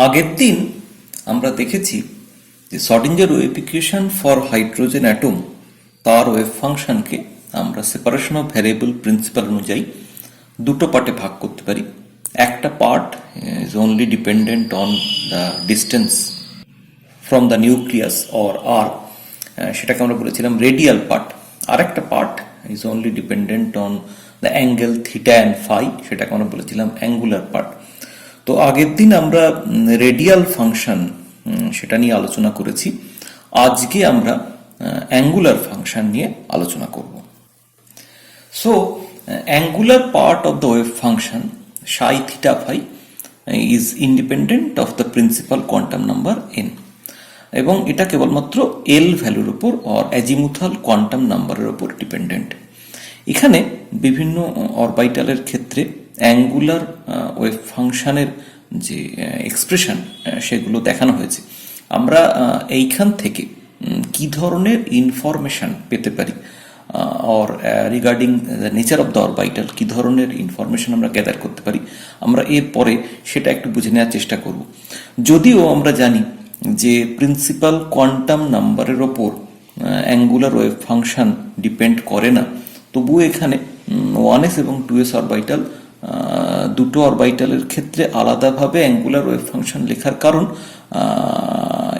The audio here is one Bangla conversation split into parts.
আগের দিন আমরা দেখেছি যে Schrodinger wave equation for hydrogen atom তার ওয়েভ ফাংশনকে আমরা সেপারেশন অফ ভ্যারিয়েবল প্রিন্সিপাল অনুযায়ী দুটো পার্টে ভাগ করতে পারি। একটা part is only dependent on the distance from the nucleus or R, সেটাকে আমরা বলেছিলাম রেডিয়াল পার্ট। আর একটা part is only dependent on the angle theta and phi, সেটাকে আমরা বলেছিলাম অ্যাঙ্গুলার পার্ট। তো আগের দিন আমরা রেডিয়াল ফাংশন সেটা নিয়ে আলোচনা করেছি। আজকে আমরা অ্যাঙ্গুলার ফাংশন নিয়ে আলোচনা করব। So angular part of the wave function psi theta phi is independent of the principal quantum number N, এবং এটা কেবলমাত্র এল ভ্যালুর উপর অর অ্যাজিমুথাল কোয়ান্টাম নাম্বারের উপর ডিপেন্ডেন্ট। এখানে বিভিন্ন অরবাইটালের ক্ষেত্রে অ্যাঙ্গুলার ওয়েভ ফাংশনের যে এক্সপ্রেশন সেগুলো দেখানো হয়েছে। আমরা এইখান থেকে কি ধরনের ইনফরমেশন পেতে পারি or regarding the nature of the orbital কি ধরনের ইনফরমেশন আমরা গ্যাদার করতে পারি, আমরা এরপরে সেটা একটু বুঝে নেওয়ার চেষ্টা করব। যদিও আমরা জানি যে প্রিন্সিপাল কোয়ান্টাম নাম্বারের ওপর অ্যাঙ্গুলার ওয়েভ ফাংশন ডিপেন্ড করে না, তবুও এখানে 1s এবং 2s অরবাইটাল দুটো অরবাইটালের ক্ষেত্রে আলাদাভাবে অ্যাঙ্গুলার ওয়েভ ফাংশন লেখার কারণ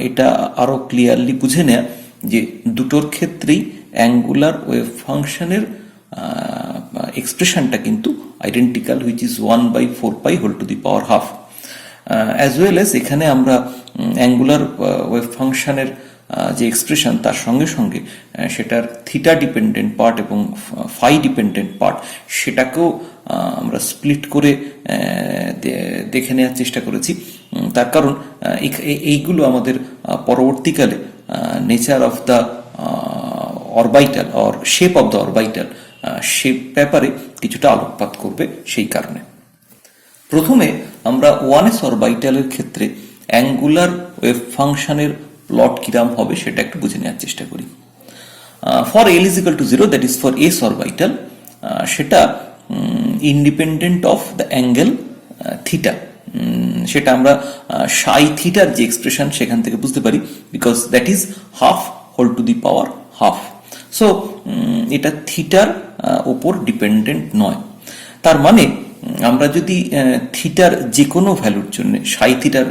এটা আরো ক্লিয়ারলি বুঝে নেয়া যে দুটোর ক্ষেত্রেই অ্যাঙ্গুলার ওয়েভ ফাংশনের এক্সপ্রেশনটা কিন্তু identical, which is 1/4π whole to the power half. As well as এখানে আমরা অ্যাঙ্গুলার ওয়েভ ফাংশনের যে এক্সপ্রেশন তার সঙ্গে সঙ্গে সেটার থিটা ডিপেন্ডেন্ট পার্ট এবং ফাই ডিপেন্ডেন্ট পার্ট সেটাকেও আমরা স্প্লিট করে দেখে নেওয়ার চেষ্টা করেছি। তার কারণ এইগুলো আমাদের পরবর্তীকালে nature of the orbital or shape of the orbital সে ব্যাপারে কিছুটা আলোকপাত করবে। সেই কারণে প্রথমে আমরা 1s অরবাইটালের ক্ষেত্রে অ্যাঙ্গুলার ওয়েভ ফাংশনের প্লট কিরাম হবে সেটা একটু বুঝে নেওয়ার চেষ্টা করি। For L is equal to 0, that is for S orbital, সেটা independent of the angle theta. সেটা আমরা সাই থিটার যে এক্সপ্রেশন সেখান থেকে বুঝতে পারি, because that is half whole to the power half. So এটা থিটার ওপর ডিপেন্ডেন্ট নয়। তার মানে আমরা যদি থিটার যে কোনো ভ্যালুর জন্য সাই থিটার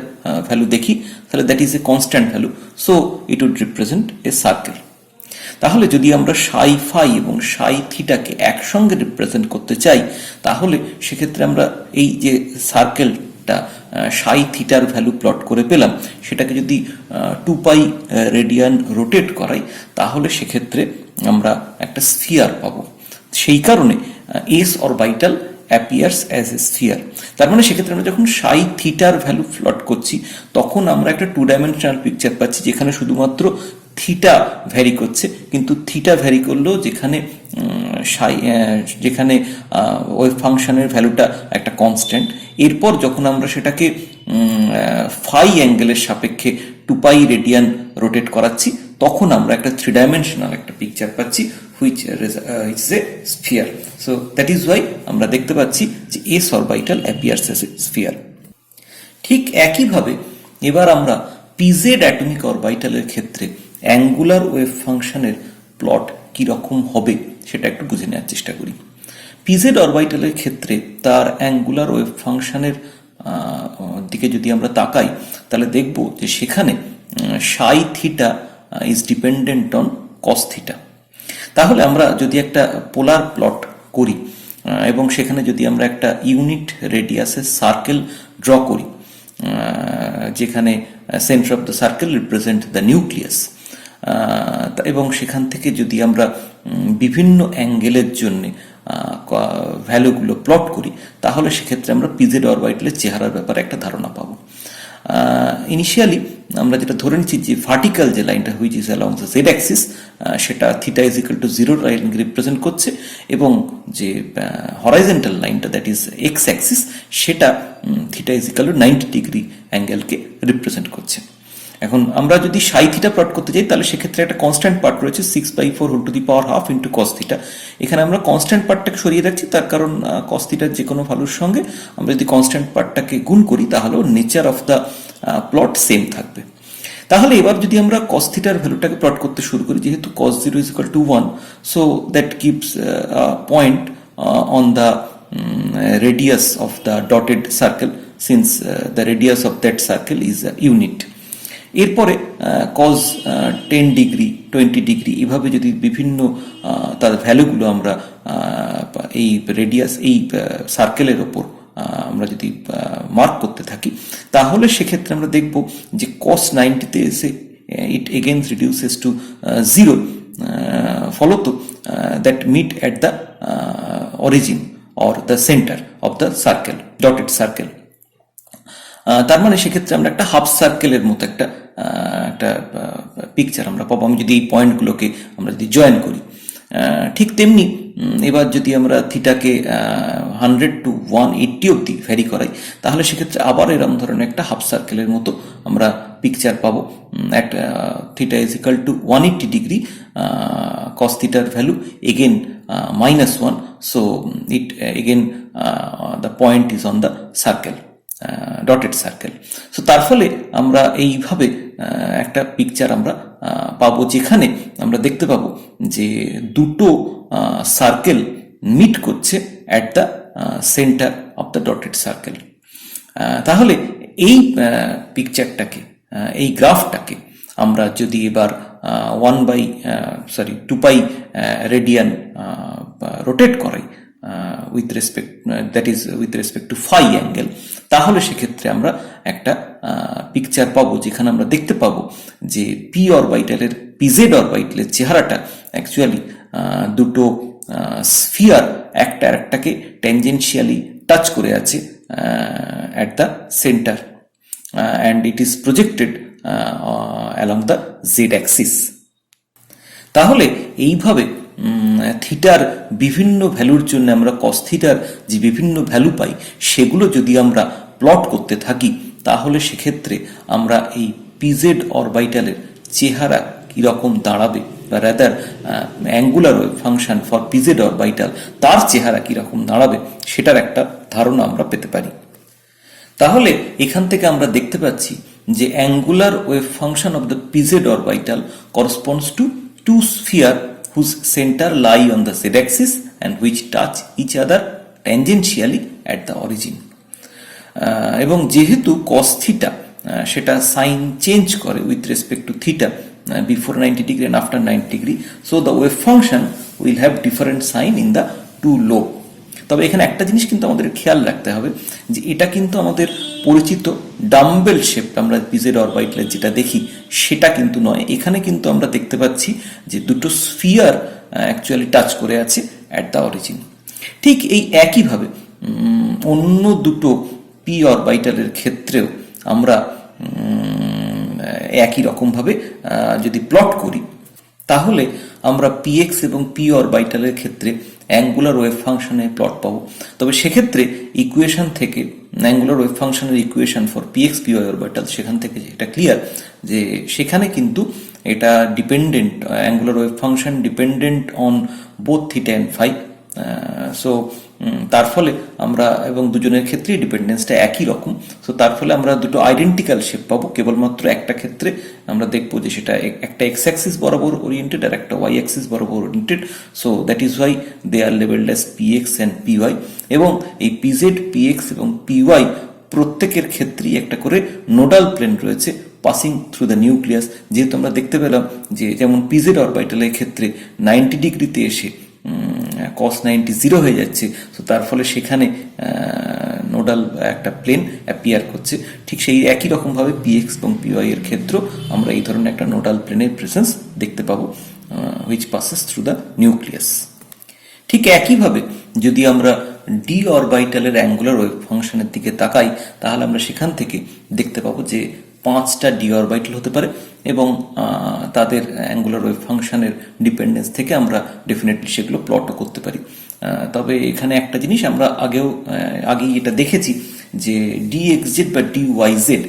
ভ্যালু দেখি, তাহলে that is a constant value, so it would represent a circle. তাহলে যদি আমরা সাই ফাই এবং সাই থিটাকে একসঙ্গে রিপ্রেজেন্ট করতে চাই, তাহলে সেক্ষেত্রে আমরা এই যে সার্কেলটা সাই থিটার ভ্যালু প্লট করে পেলাম, সেটাকে যদি 2π রেডিয়ান রোটেট করাই, তাহলে সেক্ষেত্রে আমরা একটা স্ফিয়ার পাবো। সেই কারণে S orbital appears as a sphere. তার মানে সেক্ষেত্রে আমরা যখন সাই থিটার ভ্যালু প্লট করছি, তখন আমরা একটা 2 ডাইমেনশনাল পিকচার পাচ্ছি, যেখানে শুধুমাত্র থিটা ভ্যারি করছে, কিন্তু থিটা ভ্যারি করলেও যেখানে ওয়েভ ফাংশনের ভ্যালুটা একটা কনস্ট্যান্ট। এরপর যখন আমরা সেটাকে ফাই অ্যাঙ্গেলের সাপেক্ষে 2π রেডিয়ান রোটেট করাচ্ছি, তখন আমরা একটা 3 ডাইমেনশনাল একটা পিকচার পাচ্ছি, which is a sphere. So that is why আমরা দেখতে পাচ্ছি যে s orbital appears as a sphere. ঠিক একইভাবে এবার আমরা pz অ্যাটমিক অরবাইটালের ক্ষেত্রে অ্যাঙ্গুলার ওয়েভ ফাংশনের প্লট কি রকম হবে সেটা একটু বুঝে নেওয়ার চেষ্টা করি। pz অরবাইটালের ক্ষেত্রে তার অ্যাঙ্গুলার ওয়েভ ফাংশনের দিকে যদি আমরা তাকাই, তাহলে দেখব যে সেখানে সাই theta is dependent on cos theta. তাহলে আমরা যদি একটা পোলার প্লট করি এবং সেখানে যদি আমরা একটা ইউনিট রেডিয়াসের সার্কেল ড্র করি, যেখানে centre of the circle represent the nucleus, এবং সেখান থেকে যদি আমরা বিভিন্ন অ্যাঙ্গেলের জন্য ভ্যালুগুলো প্লট করি, তাহলে সেক্ষেত্রে আমরা পিজেড অরবাইটালের চেহারার ব্যাপারে একটা ধারণা পাবো। ইনিশিয়ালি আমরা যেটা ধরে নিচ্ছি যে ভার্টিক্যাল যে লাইনটা which is along the Z axis, সেটা থিটা ইজ ইকুয়াল টু 0 লাইনকে রিপ্রেজেন্ট করছে, এবং যে হরাইজন্টাল লাইনটা দ্যাট ইজ এক্স অ্যাক্সিস, সেটা theta is equal to 90 degree অ্যাঙ্গেলকে রিপ্রেজেন্ট করছে। এখন আমরা যদি সাই থিটা প্লট করতে যাই, তাহলে সেক্ষেত্রে একটা কনস্ট্যান্ট পার্ট রয়েছে 6/4 whole to the power half into cos theta. এখানে আমরা কনস্ট্যান্ট পার্টটাকে সরিয়ে রাখছি, তার কারণ কস থিটার যে কোনো ভ্যালুর সঙ্গে আমরা যদি কনস্ট্যান্ট পার্টটাকে গুণ করি, তাহলেও nature of the plot same থাকবে। তাহলে এবার যদি আমরা cos থিটার ভ্যালুটাকে প্লট করতে শুরু করি, যেহেতু cos 0 is equal to 1, so that gives a point on the radius of the dotted circle, since the radius of that circle is a unit. এরপরে cos 10 ডিগ্রি 20 ডিগ্রি এভাবে যদি বিভিন্ন তার ভ্যালুগুলো আমরা এই রেডিয়াস এই সার্কেলের ওপর আমরা যদি মার্ক করতে থাকি, তাহলে সেক্ষেত্রে আমরা দেখব যে cos 90-তে এসে it again reduces to 0, ফলত that meet at the origin or the center of the circle, dotted circle. তার মানে সেক্ষেত্রে আমরা একটা হাফ সার্কেলের মতো একটা পিকচার আমরা পাবো, আমি যদি এই পয়েন্টগুলোকে আমরা যদি জয়েন করি। ঠিক তেমনি এবার যদি আমরা থিটাকে 100 to 180 অব্দি ভ্যারি করাই, তাহলে সেক্ষেত্রে আবার এরকম ধরনের একটা হাফ সার্কেলের মতো আমরা পিকচার পাবো। একটা theta is equal to 180 degree, cos থিটার value again -1, so it again the point is on the circle, dotted circle. So তার ফলে আমরা এইভাবে একটা পিকচার আমরা পাবো, যেখানে আমরা দেখতে পাবো যে দুটো সার্কেল মিট করছে at the centre of the dotted circle. তাহলে এই পিকচারটাকে, এই গ্রাফটাকে আমরা যদি এবার 2 পাই রেডিয়ান রোটেট করাই with respect to phi angle, তাহলে সেক্ষেত্রে আমরা একটা পিকচার পাবো, যেখানে আমরা দেখতে পাবো যে পি অরবিটালের পিজেড অরবিটালের চেহারাটা অ্যাকচুয়ালি দুটো স্ফিয়ার একটা একটাকে ট্যানজেনশিয়ালি টাচ করে আছে at the centre, and it is projected along the Z Axis. তাহলে এইভাবে থিটার বিভিন্ন ভ্যালুর জন্য আমরা কস থিটার যে বিভিন্ন ভ্যালু পাই, সেগুলো যদি আমরা প্লট করতে থাকি, তাহলে সেক্ষেত্রে আমরা এই পিজেড অরবিটালের চেহারা কীরকম দাঁড়াবে, বা rather angular wave function for PZ orbital তার চেহারা কীরকম দাঁড়াবে, সেটার একটা ধারণা আমরা পেতে পারি। তাহলে এখান থেকে আমরা দেখতে পাচ্ছি যে angular wave function of the P Z orbital corresponds to two spheres whose center lie on the z-axis and which touch each other tangentially at the origin. এবং যেহেতু cos theta সেটা সাইন চেঞ্জ করে with respect to theta before 90 degree and after 90 degree, so the wave function will have different sign in the two lobe. তবে এখানে একটা জিনিস কিন্তু আমাদের খেয়াল রাখতে হবে, যে এটা কিন্তু আমাদের পরিচিত ডাম্বেল শেপ আমরা পিজেড অরবিটালে যেটা দেখি সেটা কিন্তু নয়। এখানে কিন্তু আমরা দেখতে পাচ্ছি যে দুটো স্ফিয়ার অ্যাকচুয়ালি টাচ করে আছে অ্যাট দ্য অরিজিন। ঠিক এই একইভাবে অন্য দুটো পি অরবিটালের ক্ষেত্রেও আমরা একই রকমভাবে যদি প্লট করি, তাহলে আমরা পিএক্স এবং পি অরবিটালের ক্ষেত্রে অ্যাঙ্গুলার ওয়েভ ফাংশনের প্লট পাবো। তবে সেক্ষেত্রে ইকুয়েশন থেকে অ্যাঙ্গুলার ওয়েভ ফাংশনের equation for px p y orbital, সেখান থেকে এটা ক্লিয়ার যে সেখানে কিন্তু এটা dependent, angular wave function dependent on both theta and phi. So তার ফলে আমরা, এবং দুজনের ক্ষেত্রেই ডিপেন্ডেন্সটা একই রকম, সো তার ফলে আমরা দুটো আইডেন্টিক্যাল শেপ পাবো। কেবলমাত্র একটা ক্ষেত্রে আমরা দেখবো যে সেটা একটা এক্স অ্যাক্সিস বরাবর ওরিয়েন্টেড আর একটা ওয়াই অ্যাক্সিস বরাবর oriented, so that is why they are labelled as px and py. এবং এই পিজেড, পিএক্স এবং পিওয়াই প্রত্যেকের ক্ষেত্রেই একটা করে নোডাল প্লেন রয়েছে পাসিং থ্রু দ্য নিউক্লিয়াস। যেহেতু আমরা দেখতে পেলাম যে যেমন পিজেড অরবিটালের ক্ষেত্রে 90 ডিগ্রিতে এসে cos 90 0 হয়ে যাচ্ছে, তো তার ফলে সেখানে নোডাল একটা প্লেন অ্যাপিয়ার করছে। ঠিক সেই একই রকমভাবে পিএক্স এবং পিওয়াই এর ক্ষেত্রেও আমরা এই ধরনের একটা নোডাল প্লেনের প্রেজেন্স দেখতে পাবো, which passes through the nucleus. ঠিক একইভাবে যদি আমরা ডি অরবিটালের অ্যাঙ্গুলার ওয়েভ ফাংশনের দিকে তাকাই, তাহলে আমরা সেখান থেকে দেখতে পাবো যে 5টা ডি অরবিটাল হতে পারে, এবং তাদের অ্যাঙ্গুলার ওয়েভ ফাংশনের ডিপেন্ডেন্স থেকে আমরা ডেফিনেটলি সেগুলো প্লটও করতে পারি। তবে এখানে একটা জিনিস আমরা আগেই এটা দেখেছি যে ডিএক্সজেড বা ডিওয়াইজেড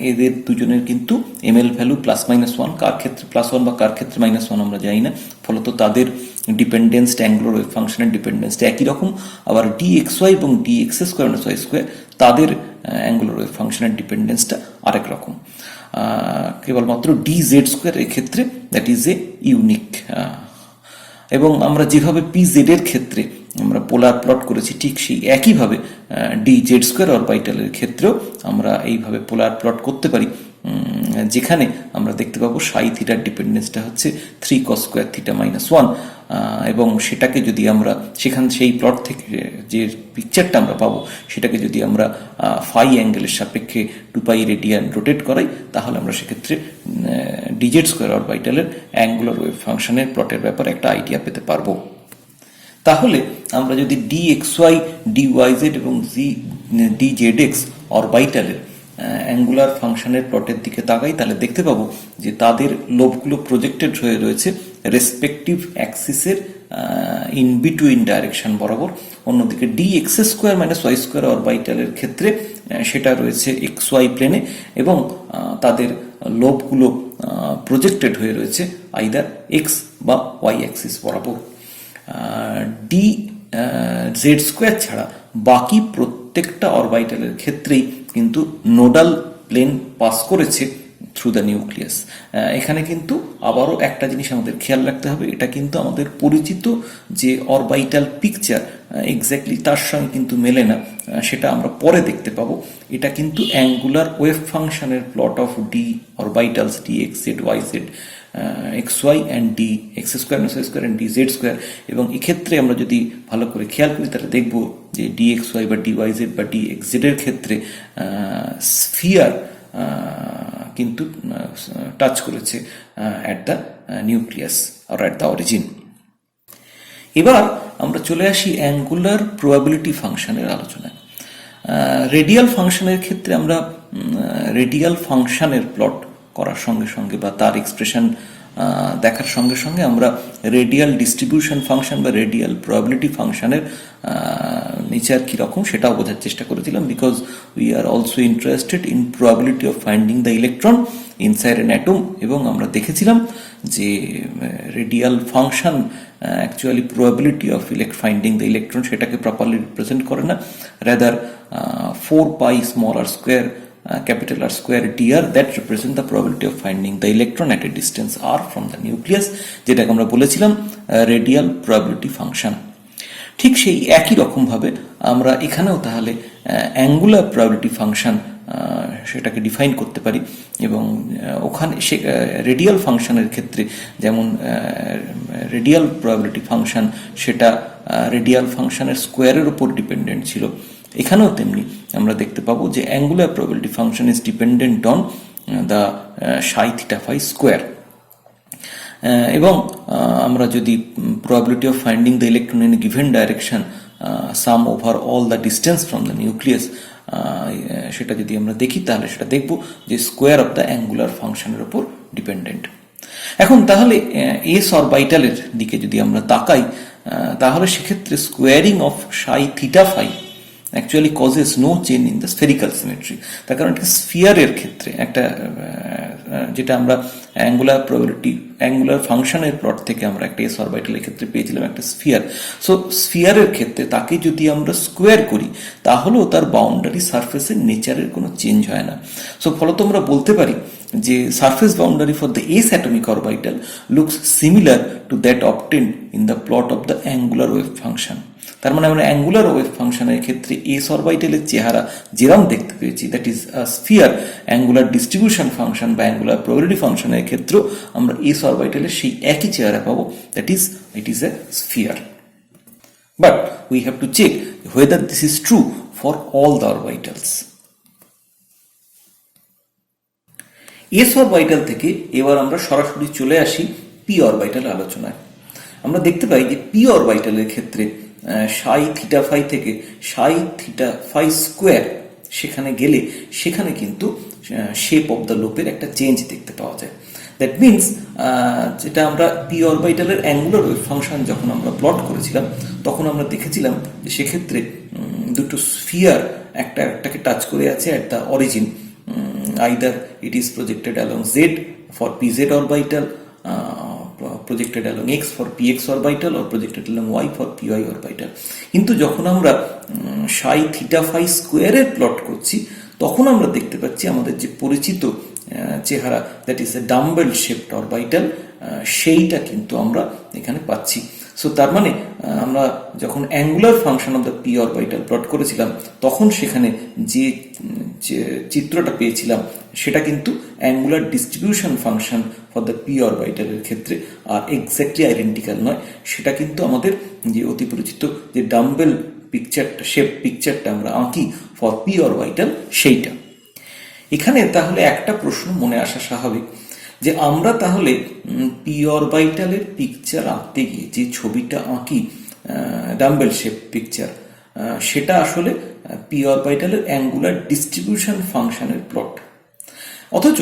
এদের দুজনের কিন্তু এমএল ভ্যালু +-1, কার ক্ষেত্রে +1 বা কার ক্ষেত্রে -1 আমরা জানি না, ফলত তাদের ডিপেন্ডেন্সটা, অ্যাঙ্গুলার ওয়েভ ফাংশনের ডিপেন্ডেন্সটা একই রকম, আবার dxy এবং dx² y স্কোয়ার তাদের অ্যাঙ্গুলার ওয়েভ ফাংশনের ডিপেন্ডেন্সটা আরেক রকম। কেবলমাত্র dz² এর ক্ষেত্রে দ্যাট ইজ এ ইউনিক। এবং আমরা যেভাবে pz এর ক্ষেত্রে আমরা পোলার প্লট করেছি, ঠিক সেই একইভাবে dz² অরবিটালের ক্ষেত্রেও আমরা এইভাবে পোলার প্লট করতে পারি, যেখানে আমরা দেখতে পাবো সাই থিটার ডিপেন্ডেন্সটা হচ্ছে 3 cos স্কোয়ার থিটা মাইনাস 1, এবং সেটাকে যদি আমরা সেই প্লট থেকে যে পিকচারটা আমরা পাবো সেটাকে যদি আমরা ফাই অ্যাঙ্গেলের সাপেক্ষে 2π রেডিয়ান রোটেট করাই, তাহলে আমরা সেক্ষেত্রে dz² অরবিটালের অ্যাঙ্গুলার ওয়েভ ফাংশনের প্লটের ব্যাপারে একটা আইডিয়া পেতে পারবো। তাহলে আমরা যদি dxy, dyz এবং dzx অরবিটালের অ্যাঙ্গুলার ফাংশনের প্লটের দিকে তাকাই, তাহলে দেখতে পাবো যে তাদের লোবগুলো প্রজেক্টেড হয়ে রয়েছে রেসপেক্টিভ অ্যাক্সিসের ইন বিটুইন ডাইরেকশন বরাবর। অন্যদিকে dx² y স্কোয়ার অরবিটালের ক্ষেত্রে সেটা রয়েছে xy প্লেনে এবং তাদের লোবগুলো প্রজেক্টেড হয়ে রয়েছে আইদার এক্স বা ওয়াই অ্যাক্সিস বরাবর। dz² ছাড়া বাকি প্রত্যেকটা অরবিটালের ক্ষেত্রেই কিন্তু নোডাল প্লেন পাস করেছে থ্রু দ্য নিউক্লিয়াস। এখানে কিন্তু আবারও একটা জিনিস আমাদের খেয়াল রাখতে হবে, এটা কিন্তু আমাদের পরিচিত যে অরবিটাল পিকচার এক্স্যাক্টলি তার সঙ্গে কিন্তু মেলে না, সেটা আমরা পরে দেখতে পাবো। এটা কিন্তু অ্যাঙ্গুলার ওয়েভ ফাংশনের plot of D orbitals dxz, yz, xy and dx² y square and dz²। এবং এক্ষেত্রে আমরা যদি ভালো করে খেয়াল করি তাহলে দেখব যে dxy বা dyz বা dxz এর ক্ষেত্রে স্ফিয়ার কিন্তু টাচ করেছে at the nucleus or at the origin. এবার আমরা চলে আসি অ্যাঙ্গুলার প্রবাবিলিটি ফাংশনের আলোচনায়। রেডিয়াল ফাংশনের ক্ষেত্রে আমরা রেডিয়াল ফাংশনের প্লট করার সঙ্গে সঙ্গে বা তার এক্সপ্রেশন দেখার সঙ্গে সঙ্গে আমরা রেডিয়াল ডিস্ট্রিবিউশন ফাংশন বা রেডিয়াল প্রবাবিলিটি ফাংশনের নেচার কীরকম সেটাও বোঝার চেষ্টা করেছিলাম, because we are also interested in probability of finding the electron inside an atom. এবং আমরা দেখেছিলাম যে radial function actually probability of finding the electron সেটাকে প্রপারলি রিপ্রেজেন্ট করে না, rather 4π small r square capital R square dr that represent the probability of finding the electron at a distance r from the nucleus, যেটাকে আমরা বলেছিলাম রেডিয়াল প্রবাবিলিটি ফাংশন। ঠিক সেই একই রকম ভাবে আমরা এখানেও তাহলে অ্যাঙ্গুলার প্রবাবিলিটি ফাংশন সেটাকে ডিফাইন করতে পারি। এবং ওখানে সে রেডিয়াল ফাংশনের ক্ষেত্রে যেমন রেডিয়াল প্রবাবিলিটি ফাংশন সেটা রেডিয়াল ফাংশনের স্কোয়ারের উপর ডিপেন্ডেন্ট ছিল, এখানেও তেমনি আমরা দেখতে পাবো যে angular probability function is dependent on the Sai theta phi square. এবং আমরা যদি probability of finding the electron in given direction some over all the distance from the nucleus সেটা যদি আমরা দেখি, তাহলে সেটা দেখব যে স্কোয়ার অফ দ্য অ্যাঙ্গুলার ফাংশনের উপর ডিপেন্ডেন্ট। এখন তাহলে এস অরবিটালের দিকে যদি আমরা তাকাই, তাহলে সেক্ষেত্রে squaring of psi theta phi actually causes no change in the spherical symmetry। তার কারণ একটা স্ফিয়ারের ক্ষেত্রে একটা যেটা আমরা অ্যাঙ্গুলার ফাংশনের প্লট থেকে আমরা একটা এস অরবিটালের ক্ষেত্রে পেয়েছিলাম একটা স্ফিয়ার। সো স্ফিয়ারের ক্ষেত্রে তাকে যদি আমরা স্কোয়ার করি তাহলেও তার বাউন্ডারি সারফেসের নেচারের কোনো চেঞ্জ হয় না। সো ফলত আমরা বলতে পারি যে surface boundary for the S atomic orbital looks similar to that obtained in the plot of the angular wave function. তার মানে আমরা অ্যাঙ্গুলার ওয়েভ ফাংশনের ক্ষেত্রে এস অরবিটালের চেহারা যেরকম দেখতে পেয়েছি, that is sphere, angular distribution function বা অ্যাঙ্গুলার প্রবাবিলিটি ফাংশনের ক্ষেত্রেও আমরা এস অরবিটালের সেই একই চেহারা পাবো, that is it is a sphere. But we have to check whether this is true for all the orbitals. S orbital থেকে এবার আমরা সরাসরি চলে আসি পি অরবিটাল আলোচনায়। আমরা দেখতে পাই যে পি অরবিটালের ক্ষেত্রে সাই থিটা ফাই থেকে সাই থিটা ফাই স্কোয়ার সেখানে গেলে সেখানে কিন্তু শেপ অফ দ্য লুপের একটা চেঞ্জ দেখতে পাওয়া যায়। দ্যাট মিনস যেটা আমরা পি অরবিটালের অ্যাঙ্গুলার ওয়েভ ফাংশন যখন আমরা প্লট করেছিলাম তখন আমরা দেখেছিলাম যে সেক্ষেত্রে দুটো স্ফিয়ার একটাকে টাচ করে আছে at the origin, either it is projected along z for pz orbital projected along x for px orbital or projected along y for py orbital. কিন্তু যখন আমরা psi theta phi স্কোয়ারের প্লট করছি তখন আমরা দেখতে পাচ্ছি আমাদের যে পরিচিত চেহারা, that is A dumbbell shaped orbital, সেইটা কিন্তু আমরা এখানে পাচ্ছি। সো তার মানে আমরা যখন angular function of the P orbital plot করেছিলাম তখন সেখানে যে চিত্রটা পেয়েছিলাম সেটা কিন্তু angular distribution function for the P অরবিটালের ক্ষেত্রে আর এক্স্যাক্টলি আইডেন্টিক্যাল নয়, সেটা কিন্তু আমাদের যে অতি পরিচিত যে ডাম্বেল পিকচারটা, শেপ পিকচারটা আমরা আঁকি ফর পি অরবিটাল সেইটা। এখানে তাহলে একটা প্রশ্ন মনে আসা স্বাভাবিক যে আমরা তাহলে পি অরবিটালের পিকচার আঁকতে গিয়ে যে ছবিটা আঁকি ডাম্বেল শেপ পিকচার, সেটা আসলে পি অরবিটালের অ্যাঙ্গুলার ডিস্ট্রিবিউশন ফাংশনের প্লট। অথচ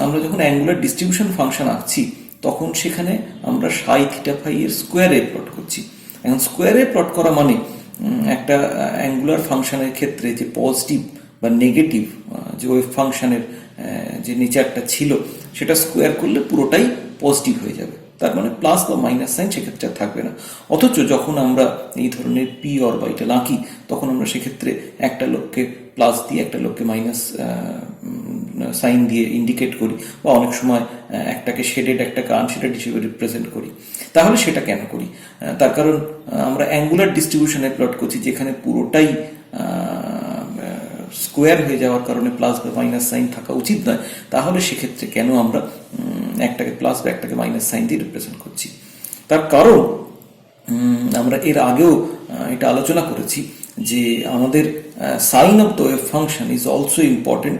আমরা যখন অ্যাঙ্গুলার ডিস্ট্রিবিউশন ফাংশন আঁকছি তখন সেখানে আমরা সাই থিটা ফাই এর স্কোয়ারে প্লট করছি। এখন স্কোয়ারে প্লট করা মানে একটা অ্যাঙ্গুলার ফাংশনের ক্ষেত্রে যে পজিটিভ বা নেগেটিভ যে ওয়েভ ফাংশনের যে নেচারটা ছিল সেটা স্কোয়ার করলে পুরোটাই পজিটিভ হয়ে যাবে, তার মানে প্লাস বা মাইনাস সাইন সেক্ষেত্রে থাকবে না। অথচ যখন আমরা এই ধরনের পি অরবিটাল আঁকি তখন আমরা সেক্ষেত্রে একটা লোককে প্লাস দিয়ে একটা লোককে মাইনাস সাইন দিয়ে ইন্ডিকেট করি, বা অনেক সময় একটাকে শেডেড একটাকে আনশেডেড হিসেবে রিপ্রেজেন্ট করি। তাহলে সেটা কেন করি? তার কারণ আমরা অ্যাঙ্গুলার ডিস্ট্রিবিউশনে প্লট করছি যেখানে পুরোটাই স্কোয়ার হয়ে যাওয়ার কারণে প্লাস বা মাইনাস সাইন থাকা উচিত নয়। তাহলে সেক্ষেত্রে কেন আমরা একটাকে প্লাস বা একটাকে মাইনাস সাইন দিয়ে রিপ্রেজেন্ট করছি? তার কারণ আমরা এর আগেও এটা আলোচনা করেছি যে আমাদের sign of the wave function is also important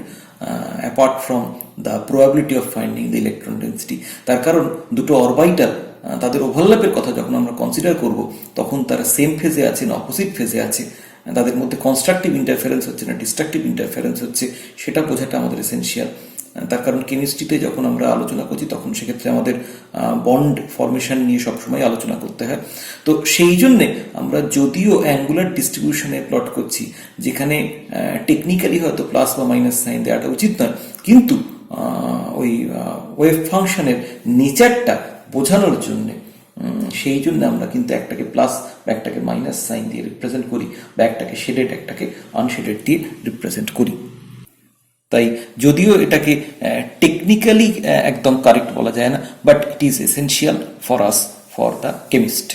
apart from the probability of finding the electron density. তার কারণ দুটো অরবিটাল তাদের ওভারল্যাপের কথা যখন আমরা কনসিডার করব তখন তারা সেম ফেজে আছে না অপোজিট ফেজে আছে, তাদের মধ্যে কনস্ট্রাকটিভ ইন্টারফারেন্স হচ্ছে না ডিস্ট্রাকটিভ ইন্টারফারেন্স হচ্ছে, সেটা বোঝাটা আমাদের এসেনশিয়াল। তার কারণ কেমিস্ট্রিতে যখন আমরা আলোচনা করছি তখন সেক্ষেত্রে আমাদের বন্ড ফর্মেশন নিয়ে সবসময় আলোচনা করতে হয়। তো সেই জন্যে আমরা যদিও অ্যাঙ্গুলার ডিস্ট্রিবিউশনে প্লট করছি যেখানে টেকনিক্যালি হয়তো প্লাস বা মাইনাস সাইন দেওয়াটা উচিত নয়, কিন্তু ওই ওয়েভ ফাংশনের নেচারটা বোঝানোর জন্যে সেই জন্য আমরা কিন্তু একটাকে প্লাস বা একটাকে মাইনাস সাইন দিয়ে রিপ্রেজেন্ট করি, বা একটাকে শেডেড একটাকে আনশেডেড দিয়ে রিপ্রেজেন্ট করি। তাই যদিও এটাকে টেকনিক্যালি একদম কারেক্ট বলা যায় না, but it is essential for us for the chemist.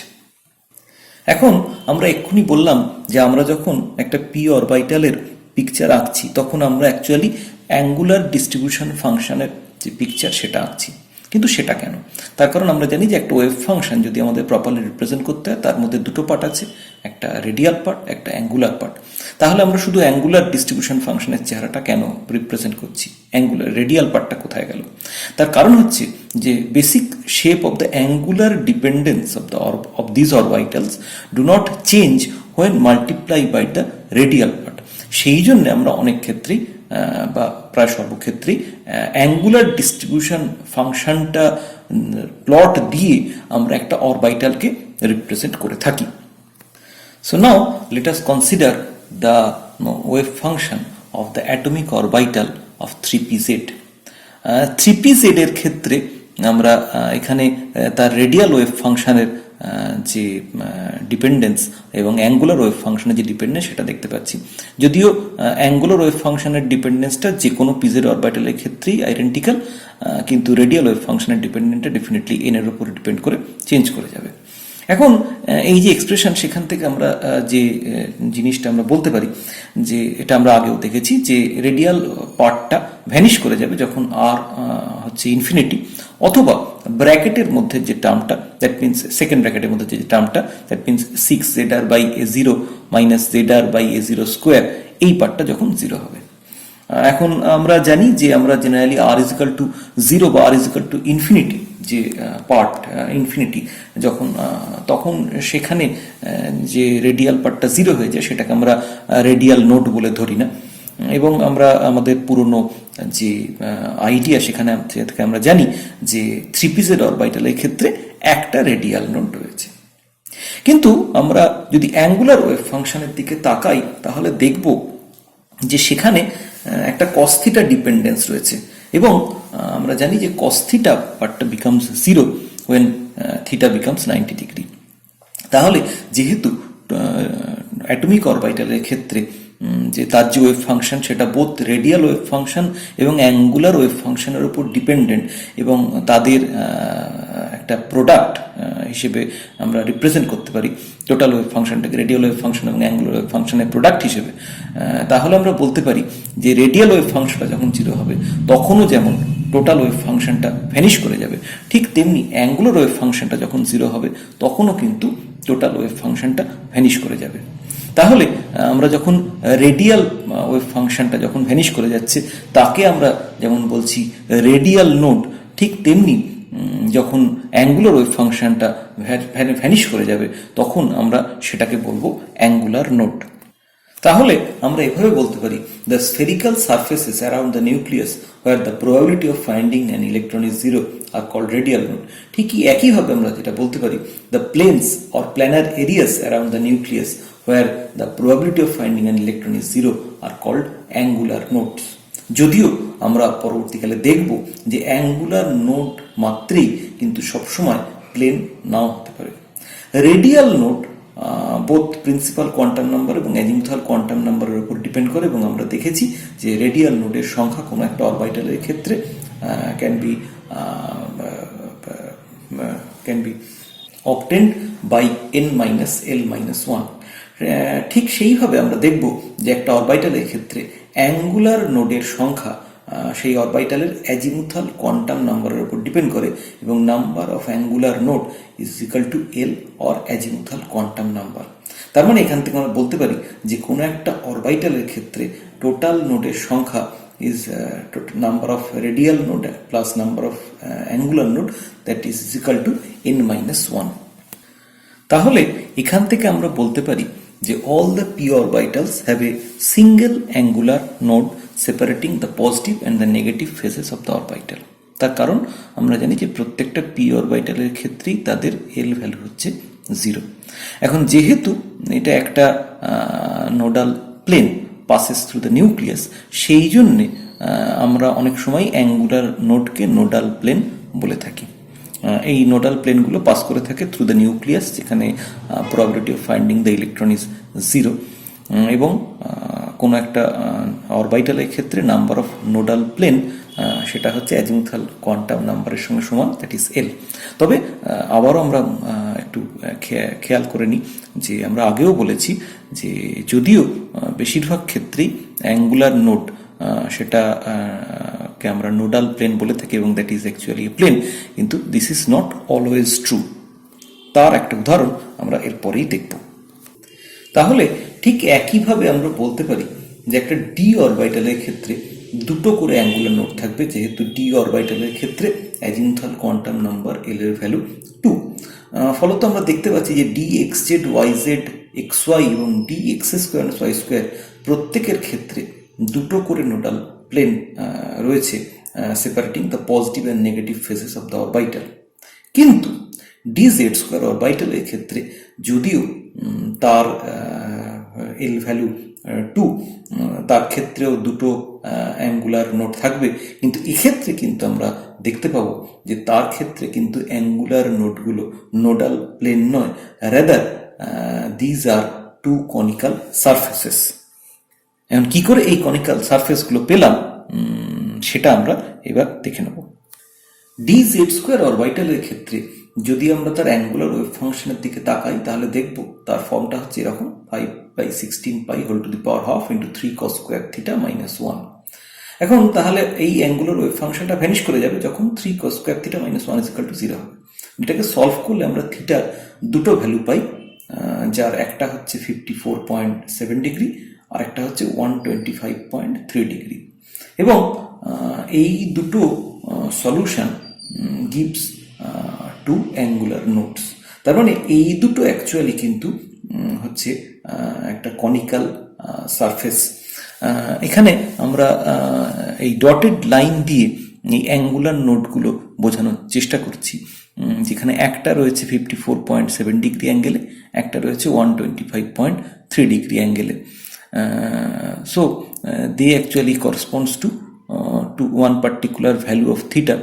এখন আমরা এক্ষুনি বললাম যে আমরা যখন একটা পি অরবিটালের পিকচার আঁকছি তখন আমরা অ্যাকচুয়ালি অ্যাঙ্গুলার ডিস্ট্রিবিউশন ফাংশনের যে পিকচার সেটা আঁকছি। কিন্তু সেটা কেন? তার কারণ আমরা জানি যে একটা ওয়েভ ফাংশন যদি আমাদের প্রপারলি রিপ্রেজেন্ট করতে হয় তার মধ্যে দুটো পার্ট আছে, একটা রেডিয়াল পার্ট একটা অ্যাঙ্গুলার পার্ট। তাহলে আমরা শুধু অ্যাঙ্গুলার ডিস্ট্রিবিউশন ফাংশনের চেহারাটা কেন রিপ্রেজেন্ট করছি, অ্যাঙ্গুলার রেডিয়াল পার্টটা কোথায় গেল? তার কারণ হচ্ছে যে basic shape of the angular dependence of this orbitals do not change when multiply by the radial part. সেই জন্য আমরা অনেক ক্ষেত্রেই বা প্রায় সর্বক্ষেত্রেই অ্যাঙ্গুলার ডিস্ট্রিবিউশন ফাংশনটা প্লট দিয়ে আমরা একটা অরবিটালকে রিপ্রেজেন্ট করে থাকি। So now let us consider the wave function of the atomic orbital of 3pz। 3pz এর ক্ষেত্রে আমরা এখানে তার রেডিয়াল ওয়েভ ফাংশনের যে ডিপেন্ডেন্স এবং অ্যাঙ্গুলার ওয়েভ ফাংশনের যে ডিপেন্ডেন্স সেটা দেখতে পাচ্ছি। যদিও অ্যাঙ্গুলার ওয়েভ ফাংশনের ডিপেন্ডেন্সটা যে কোনো পিজেড অরবিটালের ক্ষেত্রেই আইডেন্টিক্যাল, কিন্তু রেডিয়াল ওয়েভ ফাংশনের ডিপেন্ডেন্টটা ডেফিনেটলি এন এর উপরে ডিপেন্ড করে চেঞ্জ করে যাবে। এখন এই যে এক্সপ্রেশন সেখান থেকে আমরা যে জিনিসটা আমরা বলতে পারি যে এটা আমরা আগেও দেখেছি যে রেডিয়াল পার্টটা ভ্যানিশ করে যাবে যখন আর হচ্ছে ইনফিনিটি, অথবা ব্র্যাকেটের মধ্যে যে টার্মটা, দ্যাট মিনস সেকেন্ড ব্র্যাকেটের মধ্যে যে টার্মটা, that means 6zr/a0 - zr/a0 square, এই পার্টটা যখন 0 হবে। এখন আমরা জানি যে আমরা জেনারেলি r=0 বা r=ইনফিনিটি যে পার্ট ইনফিনিটি যখন তখন সেখানে যে রেডিয়াল পার্টটা 0 হয়ে যায় সেটাকে আমরা রেডিয়াল নোড বলে ধরি না, এবং আমরা আমাদের পুরনো যে আইডিয়া সেখানে থেকে আমরা জানি যে 3pz অরবিটালের ক্ষেত্রে একটা রেডিয়াল নোড রয়েছে। কিন্তু আমরা যদি অ্যাঙ্গুলার ওয়েভ ফাংশনের দিকে তাকাই তাহলে দেখব যে সেখানে একটা cos θ ডিপেন্ডেন্স রয়েছে, এবং আমরা জানি যে cos θ পার্টটা becomes 0 when theta becomes 90 degree. তাহলে যেহেতু অ্যাটমিক অরবিটালের ক্ষেত্রে যে তার যে ওয়েভ ফাংশন সেটা বোথ রেডিয়াল ওয়েভ ফাংশন এবং অ্যাঙ্গুলার ওয়েভ ফাংশনের উপর ডিপেন্ডেন্ট, এবং তাদের একটা প্রোডাক্ট হিসেবে আমরা রিপ্রেজেন্ট করতে পারি টোটাল ওয়েভ ফাংশনটাকে রেডিয়াল ওয়েভ ফাংশন এবং অ্যাঙ্গুলার ওয়েভ ফাংশনের প্রোডাক্ট হিসেবে, তাহলে আমরা বলতে পারি যে রেডিয়াল ওয়েভ ফাংশনটা যখন 0 হবে তখনও যেমন টোটাল ওয়েভ ফাংশনটা ভ্যানিশ করে যাবে, ঠিক তেমনি অ্যাঙ্গুলার ওয়েভ ফাংশনটা যখন 0 হবে তখনও কিন্তু টোটাল ওয়েভ ফাংশনটা ভ্যানিশ করে যাবে। তাহলে আমরা যখন রেডিয়াল ওয়েভ ফাংশনটা যখন ভ্যানিশ করে যাচ্ছে তাকে আমরা যেমন বলছি রেডিয়াল নোড, ঠিক তেমনি যখন অ্যাঙ্গুলার ওয়েভ ফাংশনটা ভ্যানিশ করে যাবে তখন আমরা সেটাকে বলবো অ্যাঙ্গুলার নোড। তাহলে আমরা এভাবে বলতে পারি the spherical surfaces around the nucleus where the probability of finding an electron is 0 are called radial node. ঠিকই একইভাবে আমরা যেটা বলতে পারি the planes or planar areas around the nucleus where the probability of finding an electron is 0 are called angular nodes. যদিও আমরা পরবর্তীকালে দেখব যে অ্যাঙ্গুলার নোড মাত্রেই কিন্তু সবসময় প্লেন নাও হতে পারে। Radial node both principal quantum number এবং অ্যাজিমুথাল কোয়ান্টাম নাম্বারের উপর ডিপেন্ড করে, এবং আমরা দেখেছি যে রেডিয়াল নোডের সংখ্যা কোনো একটা অরবিটালের ক্ষেত্রে can be obtained by n-l-1। ঠিক সেইভাবে আমরা দেখব যে একটা অরবিটালের ক্ষেত্রে অ্যাঙ্গুলার নোডের সংখ্যা সেই অরবিটালের অ্যাজিমুথাল কোয়ান্টাম নাম্বারের উপর ডিপেন্ড করে, এবং number of angular node is equal two L or azimuthal quantum number. তার মানে এখান থেকে আমরা বলতে পারি যে কোনো একটা অরবিটালের ক্ষেত্রে টোটাল নোডের সংখ্যা is number of radial node plus number of angular node that is equal to n-1। তাহলে এখান থেকে আমরা বলতে পারি যে all the p orbitals have a single angular node separating the positive and the negative phases of the orbital। তার কারণ আমরা জানি যে প্রত্যেকটা p অরবিটালের ক্ষেত্রেই তাদের l ভ্যালু হচ্ছে 0। এখন যেহেতু এটা একটা nodal plane passes through the nucleus, সেই জন্যে আমরা অনেক সময় অ্যাঙ্গুলার নোডকে নোডাল প্লেন বলে থাকি। এই নোডাল প্লেনগুলো পাস করে থাকে থ্রু দ্য নিউক্লিয়াস, যেখানে probability of finding the electron is 0, এবং কোনো একটা অরবিটালের ক্ষেত্রে নাম্বার অফ নোডাল প্লেন সেটা হচ্ছে অ্যাজিমুথাল কোয়ান্টাম নাম্বারের সঙ্গে সমান, দ্যাট ইজ এল। তবে আবারও আমরা একটু খেয়াল করে নিই যে আমরা আগেও বলেছি যে যদিও বেশিরভাগ ক্ষেত্রেই অ্যাঙ্গুলার নোড সেটাকে আমরা নোডাল প্লেন বলে থাকি এবং that is actually a plane, কিন্তু this is not always true. তার একটা উদাহরণ আমরা এরপরেই দেখব। তাহলে ঠিক একইভাবে আমরা বলতে পারি যে একটা ডি অরবিটালের ক্ষেত্রে দুটো করে অ্যাঙ্গুলার নোড থাকবে, যেহেতু ডি অরবিটালের ক্ষেত্রে অ্যাজিমুথাল কোয়ান্টাম নাম্বার এল এর ভ্যালু 2। ফলত আমরা দেখতে পাচ্ছি যে D X Z Y Z X Y এবং D X square Y square প্রত্যেকের ক্ষেত্রে দুটো করে নোডাল প্লেন রয়েছে separating the positive and negative phases of the orbital. কিন্তু ডি জেড স্কোয়ার অরবিটালের ক্ষেত্রে যদিও তার এল ভ্যালু 2, তার ক্ষেত্রেও দুটো অ্যাঙ্গুলার নোড থাকবে, কিন্তু এক্ষেত্রে কিন্তু আমরা দেখতে পাবো যে তার ক্ষেত্রে কিন্তু অ্যাঙ্গুলার নোডগুলো নোডাল প্লেন নয়, rather these are two conical surfaces. এখন কি করে এই কনিক্যাল সারফেসগুলো পেলাম সেটা আমরা এবার দেখে নেব। ডি জেড স্কোয়ার অরবিটালের ক্ষেত্রে যদি আমরা তার অ্যাঙ্গুলার ওয়েভ ফাংশনের দিকে তাকাই তাহলে দেখব তার ফর্মটা হচ্ছে এরকম 5/16π whole to the power half into 3 cos square theta minus 1। এখন তাহলে এই অ্যাঙ্গুলার ওয়েভ ফাংশনটা ভ্যানিশ করে যাবে যখন 3 cos square theta minus 1 is equal to 0 হবে। এটাকে সলভ করলে আমরা থিটার দুটো ভ্যালু পাই, যার একটা হচ্ছে 54.7 ডিগ্রি আর একটা হচ্ছে 125.3 ডিগ্রি, এবং এই দুটো solution gives two angular nodes. তার মানে এই দুটো অ্যাকচুয়ালি কিন্তু হচ্ছে একটা কনিক্যাল সারফেস। এখানে আমরা এই ডটেড লাইন দিয়ে এই অ্যাঙ্গুলার নোডগুলো বোঝানোর চেষ্টা করছি, যেখানে একটা রয়েছে 54.7 ডিগ্রি অ্যাঙ্গেলে, একটা রয়েছে 125.3 ডিগ্রি অ্যাঙ্গেলে। So they actually corresponds to one particular value of theta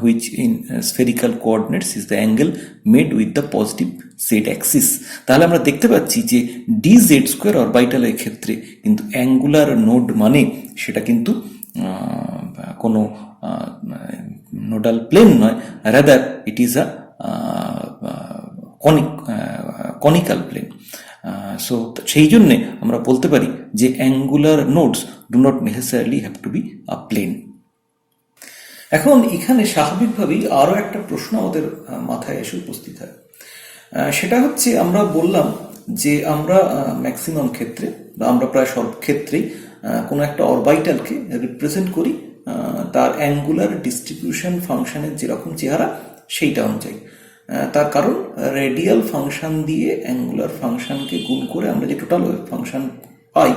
which in spherical coordinates is the angle made with the positive z axis. তাহলে আমরা দেখতে পাচ্ছি যে dz স্কোয়ার অরবিটালের ক্ষেত্রে কিন্তু অ্যাঙ্গুলার নোড মানে সেটা কিন্তু কোনো নোডাল প্লেন নয়, rather it is a conical plane. So সেই জন্যে আমরা বলতে পারি যে angular nodes do not necessarily have to be a plane. এখন এখানে স্বাভাবিকভাবেই আরও একটা প্রশ্ন আমাদের মাথায় এসে উপস্থিত হয়, সেটা হচ্ছে আমরা বললাম যে আমরা ম্যাক্সিমাম ক্ষেত্রে বা আমরা প্রায় সব ক্ষেত্রেই কোনো একটা অরবিটালকে রিপ্রেজেন্ট করি তার অ্যাঙ্গুলার ডিস্ট্রিবিউশন ফাংশনের যেরকম চেহারা সেইটা অনুযায়ী। তার কারণ রেডিয়াল ফাংশন দিয়ে অ্যাঙ্গুলার ফাংশনকে গুণ করে আমরা যে টোটাল ওয়েভ ফাংশন পাই,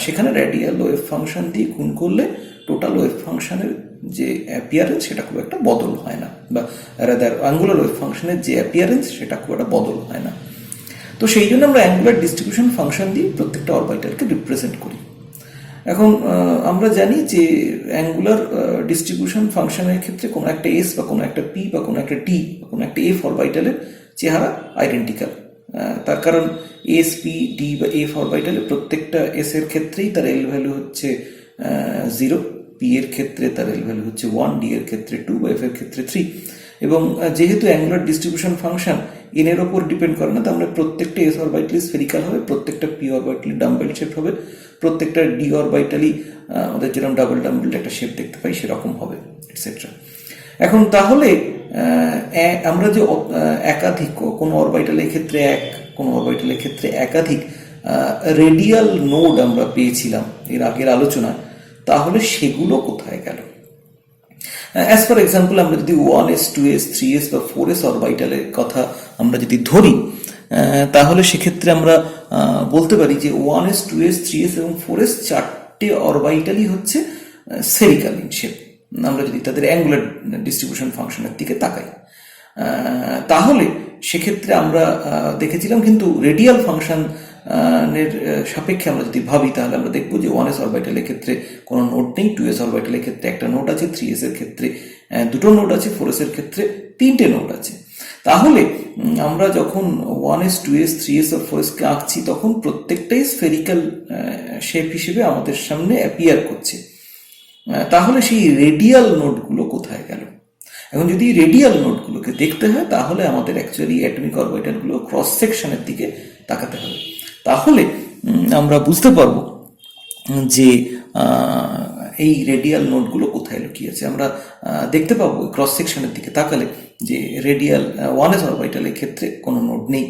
সেখানে রেডিয়াল ওয়েভ ফাংশন দিয়ে গুণ করলে টোটাল ওয়েভ ফাংশনের যে অ্যাপিয়ারেন্স সেটা খুব একটা বদল হয় না, বা রাদার অ্যাঙ্গুলার ওয়েভ ফাংশনের যে অ্যাপিয়ারেন্স সেটা খুব একটা বদল হয় না। তো সেই জন্য আমরা অ্যাঙ্গুলার ডিস্ট্রিবিউশন ফাংশন দিয়ে প্রত্যেকটা অরবিটালকে রিপ্রেজেন্ট করি। এখন আমরা জানি যে অ্যাঙ্গুলার ডিস্ট্রিবিউশন ফাংশনের ক্ষেত্রে কোনো একটা এস বা কোনো একটা পি বা কোনো একটা টি বা কোনো একটা এফ অরবিটালের চেহারা আইডেন্টিক্যাল। তার কারণ এস পি ডি বা এফ অরবিটালে প্রত্যেকটা এস এর ক্ষেত্রেই তার এল ভ্যালু হচ্ছে 0, পি এর ক্ষেত্রে তার এল ভ্যালু হচ্ছে 1, ডি এর ক্ষেত্রে 2 বা এফ এর ক্ষেত্রে 3। এবং যেহেতু অ্যাঙ্গুলার ডিস্ট্রিবিউশন ফাংশন এন এর ওপর ডিপেন্ড করে না, তার মানে প্রত্যেকটা এস অরবিটালি স্ফেরিক্যাল হবে, প্রত্যেকটা পি অরবিটালি ডাম্বেল শেপ হবে, প্রত্যেকটা ডি অরবিটালি আমাদের যেরকম ডাবল ডাম্বেল একটা শেপ দেখতে পাই সেরকম হবে, এটসেট্রা। এখন তাহলে আমরা যে একাধিক কোনো অরবিটালের ক্ষেত্রে কোনো অরবিটালের ক্ষেত্রে একাধিক রেডিয়াল নোড আমরা পেয়েছিলাম এর আগের আলোচনায়, তাহলে সেগুলো কোথায় গেল? অ্যাজ ফর এক্সাম্পল আমরা যদি 1s 2s 3s বা 4s অরবিটালের কথা আমরা যদি ধরি, তাহলে সেক্ষেত্রে আমরা বলতে পারি যে 1s 2s 3s এবং 4s চারটে অরবিটালই হচ্ছে স্ফেরিক্যাল ইন শেপ, আমরা যদি তাদের অ্যাঙ্গুলার ডিস্ট্রিবিউশন ফাংশনের দিকে তাকাই। তাহলে সেক্ষেত্রে আমরা দেখেছিলাম কিন্তু রেডিয়াল ফাংশনের সাপেক্ষে আমরা যদি ভাবি, তাহলে আমরা দেখবো যে 1s অরবিটালের ক্ষেত্রে কোনো নোড নেই, 2s অরবিটালের ক্ষেত্রে একটা নোড আছে, 3s এর ক্ষেত্রে দুটো নোড আছে, 4s এর ক্ষেত্রে তিনটে নোড আছে। তাহলে আমরা যখন 1s 2s 3s আর 4s কে আঁকছি তখন প্রত্যেকটাই স্ফেরিক্যাল শেপ হিসেবে আমাদের সামনে অ্যাপিয়ার করছে। তাহলে সেই রেডিয়াল নোডগুলো কোথায় গেল? এখন যদি রেডিয়াল নোডগুলোকে দেখতে হয় তাহলে আমাদের অ্যাকচুয়ালি অ্যাটমিক অরবিটালগুলো ক্রস সেকশনের দিকে তাকাতে হবে। তাহলে আমরা বুঝতে পারবো যে এই রেডিয়াল নোডগুলো কোথায় লুকিয়েছে। আমরা দেখতে পাবো ক্রস সেকশনের দিকে তাকালে যে রেডিয়াল 1s অরবিটালের ক্ষেত্রে কোনো নোড নেই,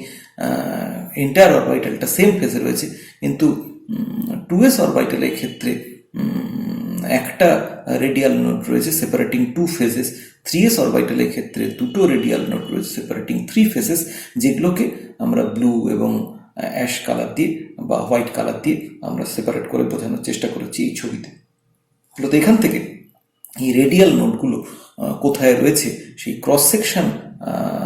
এন্টায়ার অরবিটালটা সেম ফেজে রয়েছে, কিন্তু 2s অরবিটালের ক্ষেত্রে একটা রেডিয়াল নোড রয়েছে সেপারেটিং 2 ফেজেস, 3s অরবিটালের ক্ষেত্রে দুটো রেডিয়াল নোড রয়েছে সেপারেটিং 3 ফেজেস, যেগুলোকে আমরা ব্লু এবং অ্যাশ কালার দিয়ে বা হোয়াইট কালার দিয়ে আমরা সেপারেট করে বোঝানোর চেষ্টা করেছি এই ছবিতে। মূলত এখান থেকে এই রেডিয়াল নোডগুলো কোথায় রয়েছে সেই cross section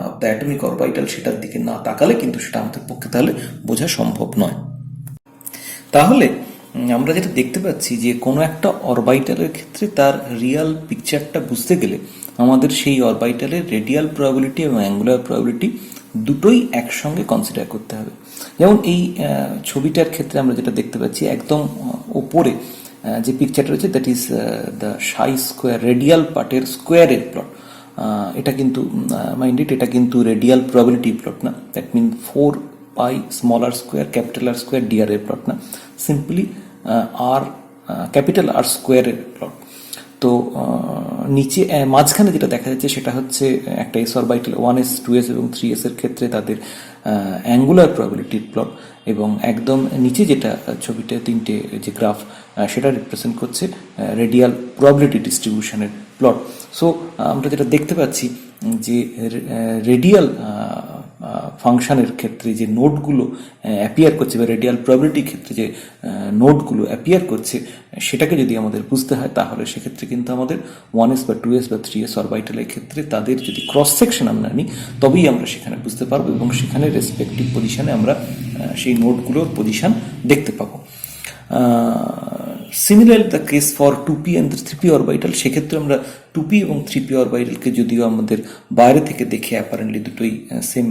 of the atomic orbital সেটার দিকে না তাকালে কিন্তু সেটা আমাদের পক্ষে তাহলে বোঝা সম্ভব নয়। তাহলে আমরা যেটা দেখতে পাচ্ছি যে কোনো একটা অরবিটালের ক্ষেত্রে তার রিয়াল পিকচারটা বুঝতে গেলে আমাদের সেই অরবিটালের রেডিয়াল প্রবাবিলিটি এবং অ্যাঙ্গুলার প্রবাবিলিটি দুটোই একসঙ্গে কনসিডার করতে হবে। যেমন এই ছবিটার ক্ষেত্রে আমরা যেটা দেখতে পাচ্ছি একদম ওপরে যে পিকচারটা রয়েছে that is the psi square radial পার্টের স্কোয়ারের প্লট। এটা কিন্তু মাইন্ডেড, এটা কিন্তু রেডিয়াল প্রবাবিলিটি প্লট না, that mean 4 pi small r square capital r square dr এর প্লট না, সিম্পলি আর ক্যাপিটাল আর স্কোয়ারের প্লট। তো নিচে মাঝখানে যেটা দেখা যাচ্ছে সেটা হচ্ছে একটা এস অরবিটাল 1s 2s এবং 3s এর ক্ষেত্রে তাদের অ্যাঙ্গুলার প্রবাবিলিটির প্লট, এবং একদম নিচে যেটা ছবিটা তিনটে যে গ্রাফ সেটা রিপ্রেজেন্ট করছে রেডিয়াল প্রবাবিলিটি ডিস্ট্রিবিউশনের প্লট। সো আমরা যেটা দেখতে পাচ্ছি যে রেডিয়াল ফাংশনের ক্ষেত্রে যে নোটগুলো অ্যাপিয়ার করছে বা রেডিয়াল প্রবাবিলিটির ক্ষেত্রে যে নোটগুলো অ্যাপিয়ার করছে সেটাকে যদি আমাদের বুঝতে হয় তাহলে সেক্ষেত্রে কিন্তু আমাদের 1s বা 2s বা 3s অরবিটালের ক্ষেত্রে তাদের যদি ক্রস সেকশন আমরা নিই তবেই আমরা সেখানে বুঝতে পারবো এবং সেখানে রেসপেক্টিভ পজিশনে আমরা সেই নোটগুলোর পজিশন দেখতে পাবো। Similar the case for 2p and 3p orbital, সেক্ষেত্রে আমরা 2p এবং 3p অরবিটালকে যদিও আমাদের বাইরে থেকে দেখে অ্যাপারেন্টলি দুটোই সেম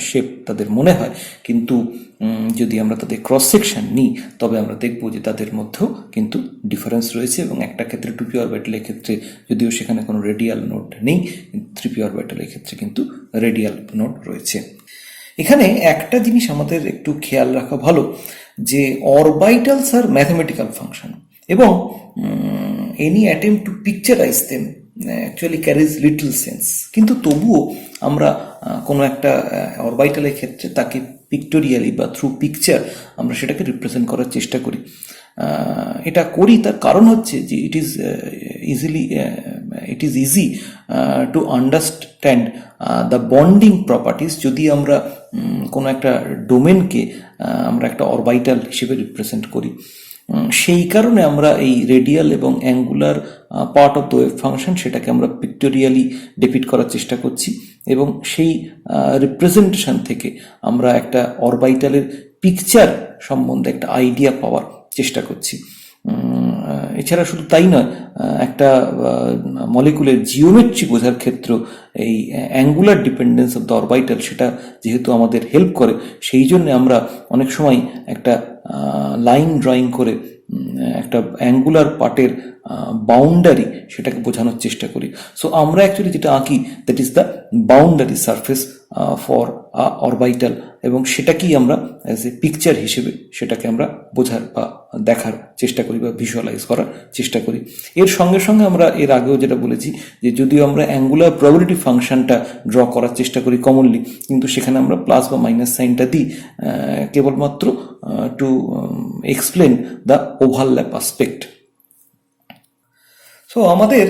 শেপ তাদের মনে হয়, কিন্তু যদি আমরা তাদের ক্রস সেকশন নিই তবে আমরা দেখব যে তাদের মধ্যেও কিন্তু ডিফারেন্স রয়েছে, এবং একটা ক্ষেত্রে 2p অরবিটালের ক্ষেত্রে যদিও সেখানে কোনো রেডিয়াল নোড নেই, 3p অরবিটালের ক্ষেত্রে কিন্তু রেডিয়াল নোড রয়েছে। এখানে একটা জিনিস আমাদের একটু খেয়াল রাখা ভালো যে অরবিটালস আর ম্যাথমেটিক্যাল ফাংশন, এবং any attempt to picturise them actually carries little sense, কিন্তু তবুও আমরা কোনো একটা অরবিটালের ক্ষেত্রে তাকে পিক্টোরিয়ালি বা থ্রু পিকচার আমরা সেটাকে রিপ্রেজেন্ট করার চেষ্টা করি। এটা করি তার কারণ হচ্ছে যে it is easy to understand the bonding properties যদি আমরা কোনো একটা ডোমেনকে আমরা একটা অরবিটাল হিসেবে রিপ্রেজেন্ট করি। সেই কারণে আমরা এই রেডিয়াল এবং angular part of the wave function সেটাকে আমরা পিক্টোরিয়ালি ডিপিক্ট করার চেষ্টা করছি, এবং সেই রিপ্রেজেন্টেশন থেকে আমরা একটা অরবিটালের পিকচার সম্বন্ধে একটা আইডিয়া পাওয়ার চেষ্টা করছি। এছাড়া শুধু তাই নয়, একটা মলিকুলের জিওমেট্রি বোঝার ক্ষেত্রে এই angular dependence of the orbital সেটা যেহেতু আমাদের হেল্প করে, সেই জন্য আমরা অনেক সময় একটা লাইন ড্রয়িং করে একটা অ্যাঙ্গুলার পার্টের বাউন্ডারি সেটাকে বোঝানোর চেষ্টা করি। সো আমরা অ্যাকচুয়ালি যেটা আঁকি that is the boundary surface for orbital, এবং সেটাকেই আমরা অ্যাজ এ পিকচার হিসেবে সেটাকে আমরা বোঝার বা দেখার চেষ্টা করি বা ভিজুয়ালাইজ করার চেষ্টা করি। এর সঙ্গে সঙ্গে আমরা এর আগেও যেটা বলেছি যে যদিও আমরা অ্যাঙ্গুলার প্রবাবিলিটি ফাংশনটা ড্র করার চেষ্টা করি কমনলি, কিন্তু সেখানে আমরা প্লাস বা মাইনাস সাইনটা দিই কেবলমাত্র to explain the overlap aspect. So আমাদের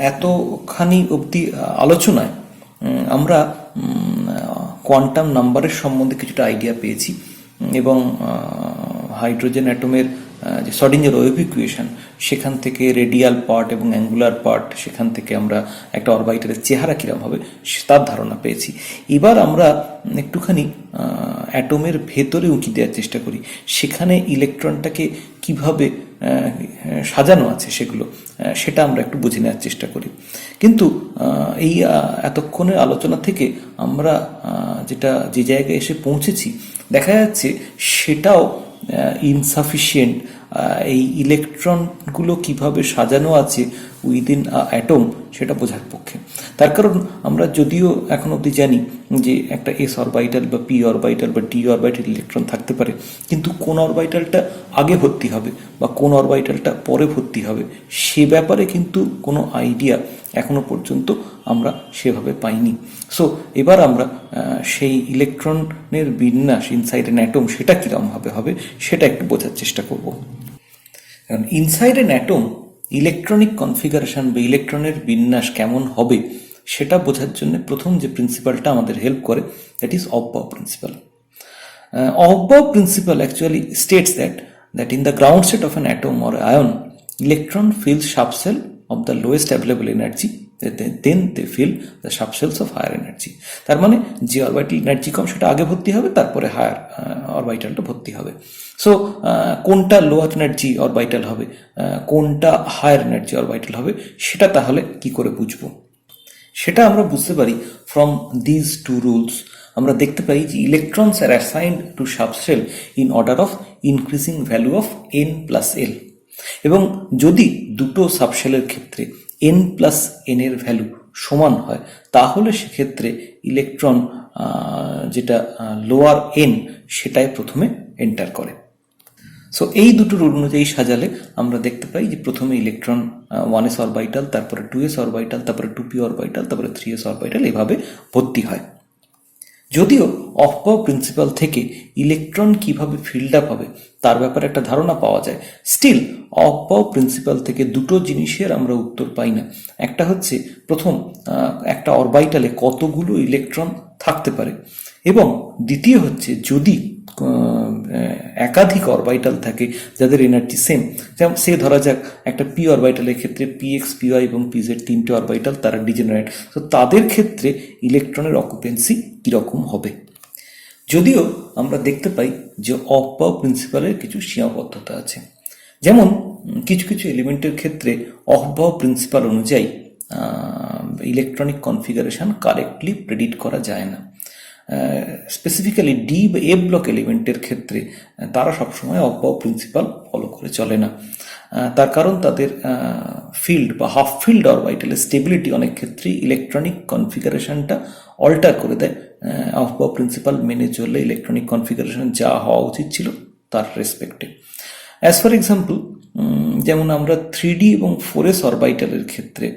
এতখানি অবধি আলোচনায় আমরা কোয়ান্টাম নাম্বারের সম্বন্ধে কিছুটা আইডিয়া পেয়েছি, এবং হাইড্রোজেন অ্যাটমের যে শ্রোডিঞ্জার ওয়েভ ইকুয়েশন সেখান থেকে রেডিয়াল পার্ট এবং অ্যাঙ্গুলার পার্ট সেখান থেকে আমরা একটা অরবিটালের চেহারা কীরকম হবে তার ধারণা পেয়েছি। এবার আমরা একটুখানি অ্যাটমের ভেতরে উঁকি দেওয়ার চেষ্টা করি, সেখানে ইলেকট্রনটাকে কিভাবে সাজানো আছে সেগুলো সেটা আমরা একটু বুঝে নেওয়ার চেষ্টা করি। কিন্তু এই এতক্ষণের আলোচনা থেকে আমরা যেটা যে জায়গায় এসে পৌঁছেছি দেখা যাচ্ছে সেটাও ইনসাফিসিয়েন্ট এই ইলেকট্রনগুলো কিভাবে সাজানো আছে উইদিন অ্যাটম সেটা বোঝার পক্ষে। তার কারণ আমরা যদিও এখন অবধি জানি যে একটা এস অরবিটাল বা পি অরবিটাল বা ডি অরবিটাল ইলেকট্রন থাকতে পারে, কিন্তু কোন অরবিটালটা আগে ভর্তি হবে বা কোন অরবিটালটা পরে ভর্তি হবে সে ব্যাপারে কিন্তু কোনো আইডিয়া এখনো পর্যন্ত আমরা সেভাবে পাইনি। সো এবার আমরা সেই ইলেকট্রনের বিন্যাস ইনসাইড অ্যান অ্যাটম সেটা কীরকমভাবে হবে সেটা একটু বোঝার চেষ্টা করব। কারণ inside an atom electronic configuration বা ইলেকট্রনের বিন্যাস কেমন হবে সেটা বোঝার জন্য প্রথম যে প্রিন্সিপালটা আমাদের হেল্প করে that is aufbau principle. Aufbau principle actually states that in the ground state of an atom or ion, electron fills sharp shell of the lowest available energy, then they fill the sharp shells of higher energy. তার মানে যে অরবিটাল এনার্জি কম সেটা আগে ভর্তি হবে, তারপরে হায়ার অরবিটালটা ভর্তি হবে। সো কোনটা লোয়ার এনার্জি অরবিটাল হবে, কোনটা হায়ার এনার্জি অরবিটাল হবে সেটা তাহলে কি করে বুঝবো? সেটা আমরা বুঝতে পারি ফ্রম দিজ টু রুলস। আমরা দেখতে পাই যে electrons are assigned to subshell in order of increasing value of n plus L, এবং যদি দুটো সাবশেলের ক্ষেত্রে n প্লাস n এর ভ্যালু সমান হয় তাহলে সেক্ষেত্রে ইলেকট্রন যেটা লোয়ার n সেটাই প্রথমে এন্টার করে। সো এই দুটো রুল অনুযায়ী সাজালে আমরা দেখতে পাই যে প্রথমে ইলেকট্রন 1s অরবিটাল, তারপরে 2s অরবিটাল, তারপরে 2p অরবিটাল, তারপরে 3s অরবিটাল এভাবে ভর্তি হয়। যদিও অফবাউ প্রিন্সিপাল থেকে ইলেকট্রন কিভাবে ফিল্ড আপ হবে তার ব্যাপারে একটা ধারণা পাওয়া যায়, স্টিল অফবাউ প্রিন্সিপাল থেকে দুটো জিনিসের আমরা উত্তর পাই না। একটা হচ্ছে প্রথম একটা অরবিটালে কতগুলো ইলেকট্রন থাকতে পারে, এবং দ্বিতীয় হচ্ছে যদি একাধিক অরবিটাল থাকে যাদের এনার্জি সেম, যেমন সে ধরা যাক একটা পি অরবিটালের ক্ষেত্রে পিএক্স, পিওয়াই এবং পিজেড তিনটে অরবিটাল তারা ডিজেনারেট, তো তাদের ক্ষেত্রে ইলেকট্রনের অকুপেন্সি কীরকম হবে। যদিও আমরা দেখতে পাই যে অফবাউ প্রিন্সিপালের কিছু সীমাবদ্ধতা আছে, যেমন কিছু কিছু এলিমেন্টের ক্ষেত্রে অফবাউ প্রিন্সিপাল অনুযায়ী ইলেকট্রনিক কনফিগারেশন কারেক্টলি প্রেডিক্ট করা যায় না। স্পেসিফিক্যালি ডি বা এ ব্লক এলিমেন্টের ক্ষেত্রে তারা সবসময় অফবাউ প্রিন্সিপাল ফলো করে চলে না। তার কারণ তাদের ফিল্ড বা হাফ ফিল্ড অরবিটালের স্টেবিলিটি অনেক ক্ষেত্রেই ইলেকট্রনিক কনফিগারেশনটা অল্টার করে দেয়। অফবাউ প্রিন্সিপাল মেনে চললে ইলেকট্রনিক কনফিগারেশন যা হওয়া উচিত ছিল তার রেসপেক্টে। অ্যাজ ফর এক্সাম্পল, যেমন আমরা 3D এবং 4s অরবিটালের ক্ষেত্রে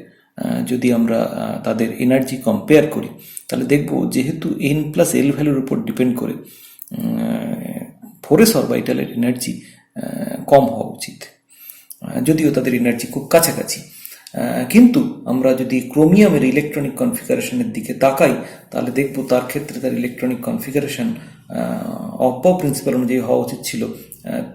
যদি আমরা তাদের এনার্জি কম্পেয়ার করি, তাহলে দেখব যেহেতু n+l ভ্যালুর উপর ডিপেন্ড করে 4s অরবিটালের এনার্জি কম হওয়া উচিত, যদিও তাদের এনার্জি খুব কাছাকাছি। কিন্তু আমরা যদি ক্রোমিয়ামের ইলেকট্রনিক কনফিগারেশনের দিকে তাকাই, তাহলে দেখব তার ক্ষেত্রে তার ইলেকট্রনিক কনফিগারেশন অফবাউ প্রিন্সিপাল অনুযায়ী হওয়া উচিত ছিল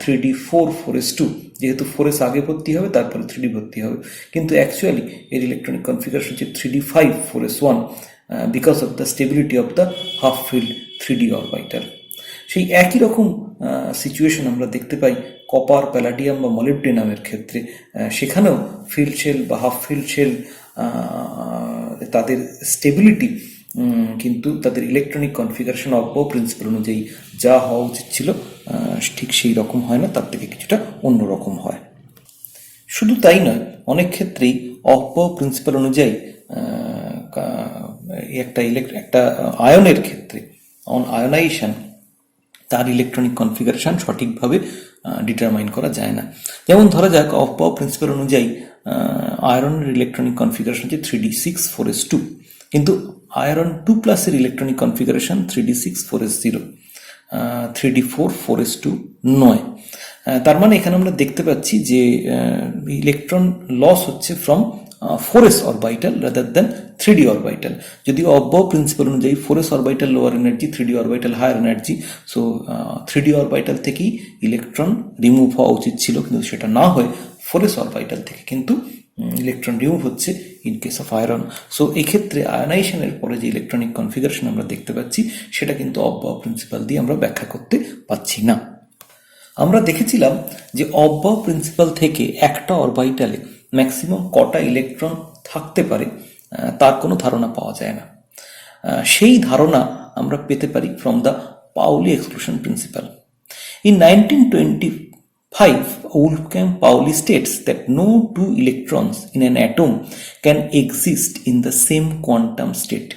3d4 4s2, যেহেতু 4s আগে ভর্তি হবে তারপরে 3d ভর্তি হবে, কিন্তু অ্যাকচুয়ালি এর ইলেকট্রনিক কনফিগারেশন হচ্ছে 3d5 4s1 because of the stability of the half field 3d orbital. সেই একই রকম সিচুয়েশন আমরা দেখতে পাই কপার, প্যালাডিয়াম বা মলিবডেনামের ক্ষেত্রে। সেখানেও ফিল্ড শেল বা হাফ ফিল্ড শেল তাদের স্টেবিলিটি কিন্তু তাদের ইলেকট্রনিক কনফিগারেশন অফবাউ প্রিন্সিপাল অনুযায়ী যা হওয়া উচিত ছিল ঠিক সেই রকম হয় না, তার থেকে কিছুটা অন্যরকম হয়। শুধু তাই নয়, অনেক ক্ষেত্রেই অফবাউ প্রিন্সিপাল অনুযায়ী একটা আয়নের ক্ষেত্রে অন আয়নাইজেশন তার ইলেকট্রনিক কনফিগারেশন সঠিকভাবে ডিটারমাইন করা যায় না। যেমন ধরা যাক অফবাউ প্রিন্সিপাল অনুযায়ী আয়রনের ইলেকট্রনিক কনফিগারেশন হচ্ছে 3d6 4s2, কিন্তু আয়রন 2+ এর electronic configuration 3d6 4s0, 3d4 4s2 নয়। তার মানে এখানে আমরা দেখতে পাচ্ছি যে ইলেকট্রন লস হচ্ছে from 4s orbital rather than 3d orbital. যদিও অফবাউ প্রিন্সিপাল অনুযায়ী 4s orbital lower energy, 3d orbital higher energy, so 3d orbital থেকেই ইলেকট্রন রিমুভ হওয়া উচিত ছিল, কিন্তু সেটা না হয়ে 4s অরবিটাল থেকে কিন্তু ইলেকট্রন রিমুভ হচ্ছে in case of iron. So এই ক্ষেত্রে আয়নাইজেশনের পরে যে ইলেকট্রনিক কনফিগারেশন আমরা দেখতে পাচ্ছি সেটা কিন্তু অফবাউ প্রিন্সিপাল দিয়ে আমরা ব্যাখ্যা করতে পারছি না। আমরা দেখেছিলাম যে অফবাউ প্রিন্সিপাল থেকে একটা অরবিটালে ম্যাক্সিমাম কটা ইলেকট্রন থাকতে পারে তার কোনো ধারণা পাওয়া যায় না। সেই ধারণা আমরা পেতে পারি from the Paoli exclusion principal. In 1925, Wolfgang Pauli states that no two electrons in an atom can exist in the same quantum state.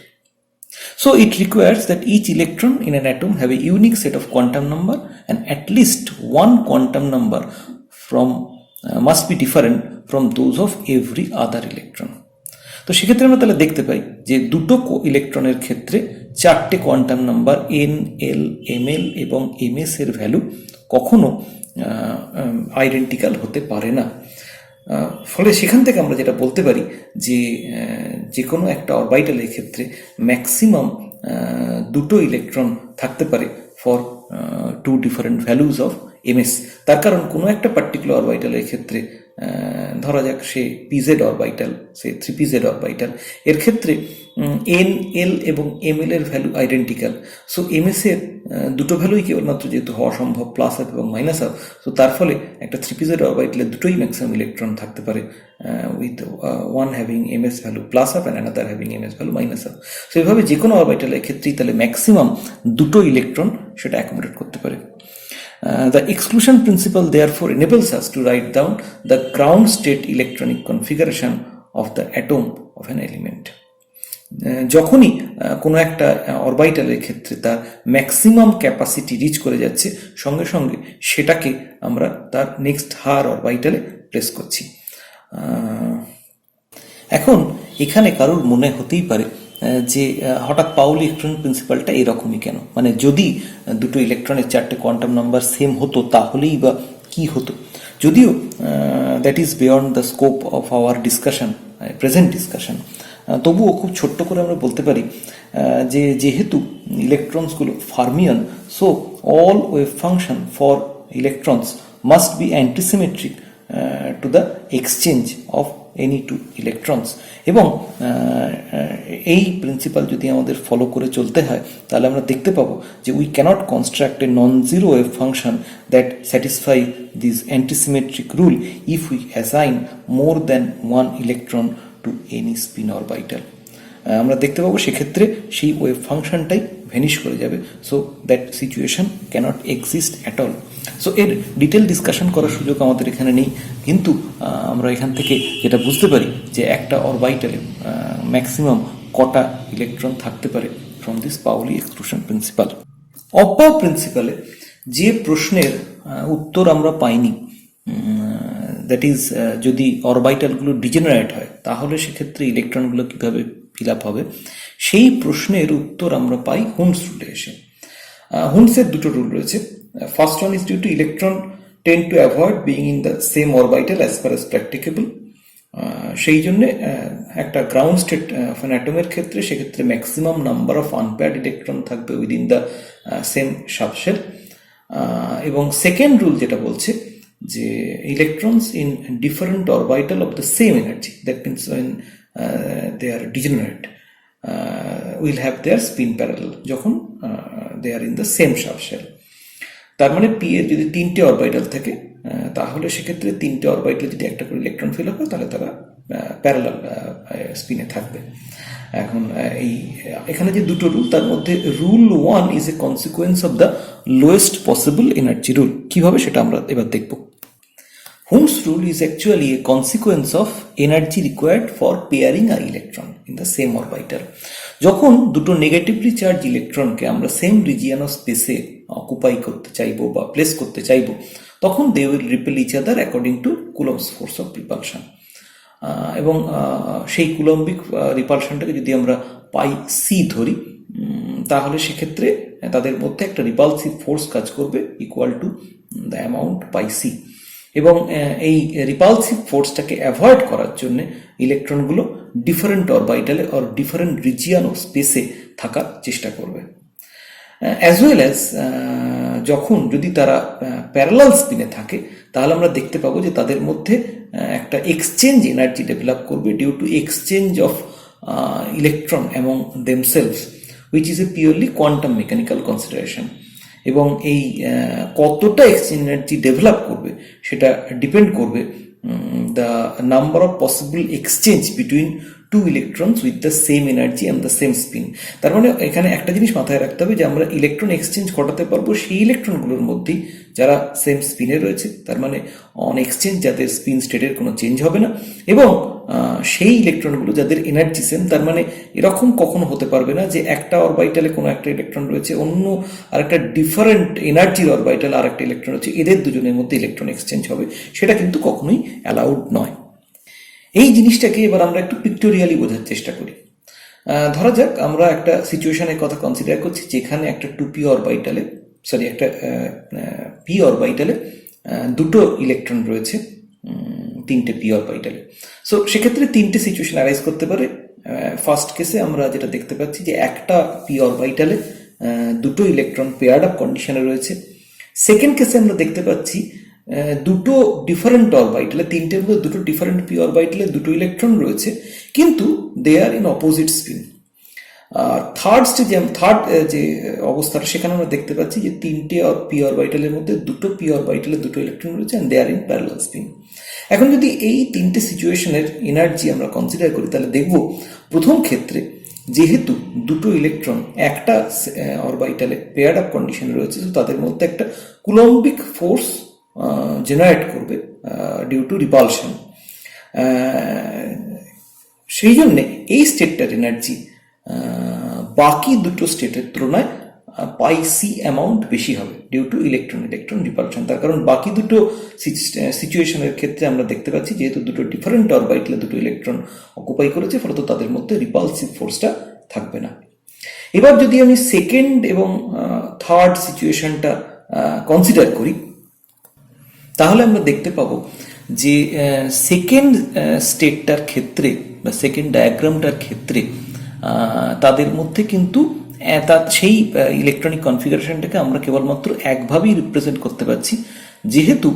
So it requires that each electron in an atom have a unique set of quantum number, and at least one quantum number must be different from those of every other electron. তো সেক্ষেত্রে আমরা তাহলে দেখতে পাই যে দুটো ইলেকট্রনের ক্ষেত্রে 4টে quantum number n, l, ml এবং ms এর ভ্যালু কখনো আইডেন্টিক্যাল হতে পারে না। ফলে সেখান থেকে আমরা যেটা বলতে পারি যে কোনো একটা অরবিটালের ক্ষেত্রে ম্যাক্সিমাম দুটো ইলেকট্রন থাকতে পারে for 2 different values of ms। তার কারণ কোনো একটা পার্টিকুলার অরবিটালের ক্ষেত্রে ধরা যাক সে pz অরবিটাল, সে 3pz অরবিটাল, এর ক্ষেত্রে n, l এবং ml এর ভ্যালু আইডেন্টিক্যাল। সো ms এর দুটো ভ্যালুই কেবলমাত্র যেহেতু হওয়া সম্ভব প্লাস হাফ এবং মাইনাস হাফ, সো তার ফলে একটা 3pz অরবিটালে দুটোই ম্যাক্সিমাম ইলেকট্রন থাকতে পারে with one having ms value plus half and another having ms value minus half. So এইভাবে যে কোনো অরবিটালের ক্ষেত্রেই তাহলে ম্যাক্সিমাম দুটো ইলেকট্রন সেটা অ্যাকোমোডেট করতে পারে। The exclusion principle therefore enables us to write down the ground state electronic configuration of the atom of an element. যখনই কোনো একটা অরবিটালের ক্ষেত্রে তার ম্যাক্সিমাম ক্যাপাসিটি রিচ করে যাচ্ছে, সঙ্গে সঙ্গে সেটাকে আমরা তার নেক্সট হায়ার অরবিটালে প্লেস করছি। এখন এখানে কারোর মনে হতেই পারে যে হঠাৎ পাউলি ইলেকট্রন প্রিন্সিপালটা এরকমই কেন, মানে যদি দুটো ইলেকট্রনের 4টে কোয়ান্টাম নাম্বার সেম হতো তাহলেই বা কি হতো। যদিও that is beyond the scope of our discussion, present discussion, তবুও খুব ছোট্ট করে আমরা বলতে পারি যে যেহেতু ইলেকট্রনসগুলো fermion, so all wave function for electrons must be antisymmetric to the exchange of any two electrons. এবং এই প্রিন্সিপাল যদি আমাদের ফলো করে চলতে হয় তাহলে আমরা দেখতে পাবো যে we cannot construct a non zero wave function that satisfy this antisymmetric rule if we assign more than one electron to any spin orbital. আমরা দেখতে পাবো সেক্ষেত্রে সেই ওয়েভ ফাংশনটাই ভ্যানিশ করে যাবে। So that situation cannot exist at all. So এর ডিটেল ডিসকাশন করার সুযোগ আমাদের এখানে নেই, কিন্তু আমরা এখান থেকে যেটা বুঝতে পারি যে একটা অরবিটালে ম্যাক্সিমাম কটা ইলেকট্রন থাকতে পারে from this Pauli exclusion principle. Aufbau প্রিন্সিপালে যে প্রশ্নের উত্তর আমরা পাইনি, দ্যাট ইজ যদি অরবিটালগুলো ডিজেনারেট হয় তাহলে সেক্ষেত্রে ইলেকট্রনগুলো কিভাবে ফিল আপ হবে, সেই প্রশ্নের উত্তর আমরা পাই হুন্ডস রুলে এসে। হুন্ডসের দুটো রুল রয়েছে। First one is due to electron tend to avoid being in the same orbital as far as practicable. সেই জন্য একটা গ্রাউন্ড স্টেট অফ অ্যান অ্যাটমের ক্ষেত্রে সেক্ষেত্রে maximum number of unpaired electron থাকবে উইদিন দ্য সেম সাবশেল। এবং সেকেন্ড রুল যেটা বলছে যে electrons in different orbital of the same energy, that means when they are degenerate will have their spin parallel যখন they are in the same subshell। তার মানে পি এর যদি তিনটে অরবিটাল থাকে তাহলে সেক্ষেত্রে তিনটে অরবিটালে যদি একটা করে ইলেকট্রন ফিল আপ হয় তাহলে তারা প্যারালাল স্পিনে থাকবে। এখন এখানে যে দুটো রুল তার মধ্যে rule 1 is a consequence of the lowest possible energy rule. কিভাবে সেটা আমরা এবার দেখব। Hund's rule is actually a consequence of energy required for pairing an electron in the same orbital. যখন দুটো নেগেটিভলি চার্জ ইলেকট্রনকে আমরা সেম রিজিয়ন অফ স্পেসে অকুপাই করতে চাইবো বা প্লেস করতে চাইবো তখন they will repel each other according to Coulomb's force of repulsion. এবং সেই কুলম্বিক রিপালশনটাকে যদি আমরা পাই সি ধরি তাহলে সেক্ষেত্রে তাদের মধ্যে একটা রিপালসিভ ফোর্স কাজ করবে equal to the amount pi C. এবং এই রিপালসিভ ফোর্সটাকে অ্যাভয়েড করার জন্য ইলেকট্রনগুলো ডিফারেন্ট অরবিটালে অর ডিফারেন্ট রিজিয়ন অফ স্পেসে থাকার চেষ্টা করবে। অ্যাজ ওয়েল অ্যাজ যখন যদি তারা প্যারালাল স্পিনে থাকে তাহলে আমরা দেখতে পাবো যে তাদের মধ্যে একটা এক্সচেঞ্জ এনার্জি ডেভেলপ করবে due to exchange of electron among themselves which is a purely quantum mechanical consideration. এবং এই কতটা এক্সচেঞ্জ এনার্জি ডেভেলপ করবে সেটা ডিপেন্ড করবে the number of possible exchange between two electrons with the same energy and the same spin. তার মানে এখানে একটা জিনিস মাথায় রাখতে হবে যে আমরা ইলেকট্রন এক্সচেঞ্জ ঘটাতে পারবো সেই ইলেকট্রনগুলোর মধ্যেই যারা সেম স্পিনে রয়েছে, তার মানে অন এক্সচেঞ্জ যাদের স্পিন স্টেটের কোনো চেঞ্জ হবে না, এবং সেই ইলেকট্রনগুলো যাদের এনার্জি সেম, তার মানে এরকম কখনো হতে পারবে না যে একটা অরবিটালে কোনো একটা ইলেকট্রন রয়েছে, অন্য আর একটা ডিফারেন্ট এনার্জির অরবিটালে আর একটা ইলেকট্রন রয়েছে, এদের দুজনের মধ্যে ইলেকট্রন এক্সচেঞ্জ হবে, সেটা কিন্তু কখনোই অ্যালাউড নয়। এই জিনিসটাকে এবার আমরা একটু পিক্টোরিয়ালি বোঝার চেষ্টা করি। ধরা যাক আমরা একটা সিচুয়েশনের কথা কনসিডার করছি যেখানে একটা একটা পি অরবিটালে দুটো ইলেকট্রন রয়েছে, তিনটে পি অরবিটালে। সো সেক্ষেত্রে তিনটে সিচুয়েশন অ্যারাইজ করতে পারে। ফার্স্ট কেসে আমরা যেটা দেখতে পাচ্ছি যে একটা পি অরবিটালে দুটো ইলেকট্রন পেয়ার্ড আপ কন্ডিশনে রয়েছে। সেকেন্ড কেসে আমরা দেখতে পাচ্ছি দুটো ডিফারেন্ট অরবিটালে, তিনটের মধ্যে দুটো ডিফারেন্ট পি অরবিটালে দুটো ইলেকট্রন রয়েছে, কিন্তু they are in opposite spin. আর থার্ড যে অবস্থাটা সেখানে আমরা দেখতে পাচ্ছি যে তিনটে পি অরবিটালের মধ্যে দুটো পি অরবিটালে দুটো ইলেকট্রন রয়েছে and they are in parallel spin. এখন যদি এই তিনটে সিচুয়েশনের এনার্জি আমরা কনসিডার করি তাহলে দেখব প্রথম ক্ষেত্রে যেহেতু দুটো ইলেকট্রন একটা অরবিটালে পেয়ার্ড আপ কন্ডিশনে রয়েছে, তো তাদের মধ্যে একটা কুলম্বিক ফোর্স জেনারেট করবে ডিউ টু রিপালশন। সেই জন্যে এই স্টেটটার এনার্জি বাকি দুটো স্টেটের তুলনায় পাই সি অ্যামাউন্ট বেশি হবে ডিউ টু ইলেকট্রন রিপালশন। তার কারণ বাকি দুটো সিচুয়েশনের ক্ষেত্রে আমরা দেখতে পাচ্ছি যেহেতু দুটো ডিফারেন্ট অরবিটালে দুটো ইলেকট্রন অকুপাই করেছে, ফলত তাদের মধ্যে রিপালসিভ ফোর্সটা থাকবে না। এবার যদি আমি সেকেন্ড এবং থার্ড সিচুয়েশনটা কনসিডার করি তাহলে আমরা দেখতে পাবো যে সেকেন্ড স্টেটটার ক্ষেত্রে বা সেকেন্ড ডায়াগ্রামটার ক্ষেত্রে তাদের মধ্যে কিন্তু সেই ইলেকট্রনিক কনফিগারেশনটাকে আমরা কেবলমাত্র একভাবেই রিপ্রেজেন্ট করতে পারছি, যেহেতু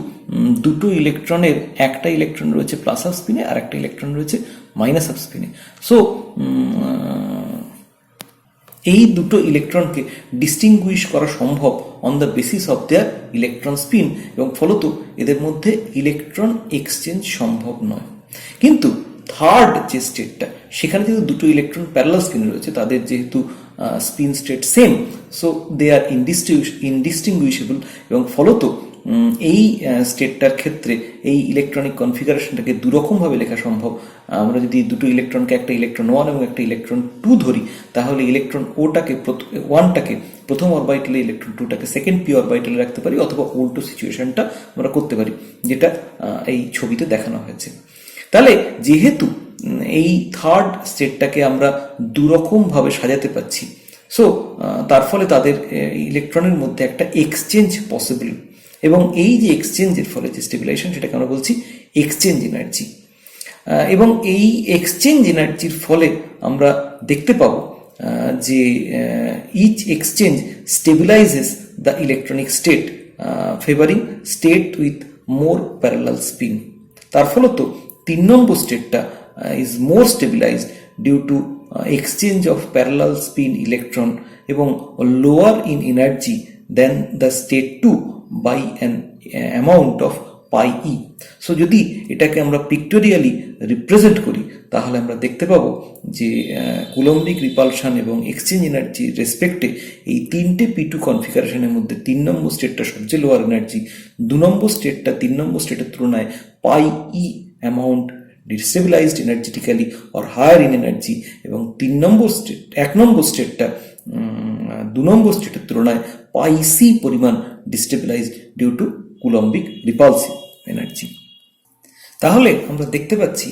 দুটো ইলেকট্রনের একটা ইলেকট্রন রয়েছে প্লাস হাফ স্পিনে আর একটা ইলেকট্রন রয়েছে মাইনাস হাফ স্পিনে। সো এই দুটো ইলেকট্রনকে ডিস্টিংগুইশ করা সম্ভব on the basis of their electron spin, এবং ফলত এদের মধ্যে ইলেকট্রন এক্সচেঞ্জ সম্ভব নয়। কিন্তু থার্ড যে স্টেটটা, সেখানে যেহেতু দুটো ইলেকট্রন প্যারালাল স্পিনে রয়েছে, তাদের যেহেতু spin state same, so they are indistinguishable, এবং ফলত এই স্টেটটার ক্ষেত্রে এই ইলেকট্রনিক কনফিগারেশনটাকে দুরকমভাবে লেখা সম্ভব। আমরা যদি দুটো ইলেকট্রনকে, একটা ইলেকট্রন 1 এবং একটা ইলেকট্রন 2 ধরি, তাহলে ইলেকট্রন ওয়ানটাকে প্রথম অরবিটালে, ইলেকট্রন 2টাকে সেকেন্ড পি অরবিটালে রাখতে পারি, অথবা উল্টো সিচুয়েশনটা আমরা করতে পারি, যেটা এই ছবিতে দেখানো হয়েছে। তাহলে যেহেতু এই থার্ড স্টেটটাকে আমরা দুরকমভাবে সাজাতে পারছি, সো তার ফলে তাদের ইলেকট্রনের মধ্যে একটা এক্সচেঞ্জ পসিবল, এবং এই যে এক্সচেঞ্জের ফলে যে স্টেবিলাইজেশন, সেটাকে আমরা বলছি এক্সচেঞ্জ এনার্জি। এবং এই এক্সচেঞ্জ এনার্জির ফলে আমরা দেখতে পাবো যে each exchange stabilises the electronic state, favouring state with more parallel spin. তার ফলত 3 নম্বর স্টেটটা is more stabilised due to exchange of parallel spin electron, এবং lower in energy than the state 2 by an amount of pi e. So যদি এটাকে আমরা পিক্টোরিয়ালি রিপ্রেজেন্ট করি, তাহলে আমরা দেখতে পাবো যে কুলম্বিক রিপালশন এবং এক্সচেঞ্জ এনার্জি রেসপেক্টে এই তিনটে P2 কনফিগারেশনের মধ্যে 3 নম্বর স্টেটটা সবচেয়ে লোয়ার এনার্জি, 2 নম্বর স্টেটটা 3 নম্বর স্টেটের তুলনায় pi E amount destabilised energetically or higher in energy, এবং 1 নম্বর স্টেটটা 2 নম্বর স্টেটের তুলনায় পাই সি পরিমাণ destabilised due to coulombic repulsive energy. তাহলে আমরা দেখতে পাচ্ছি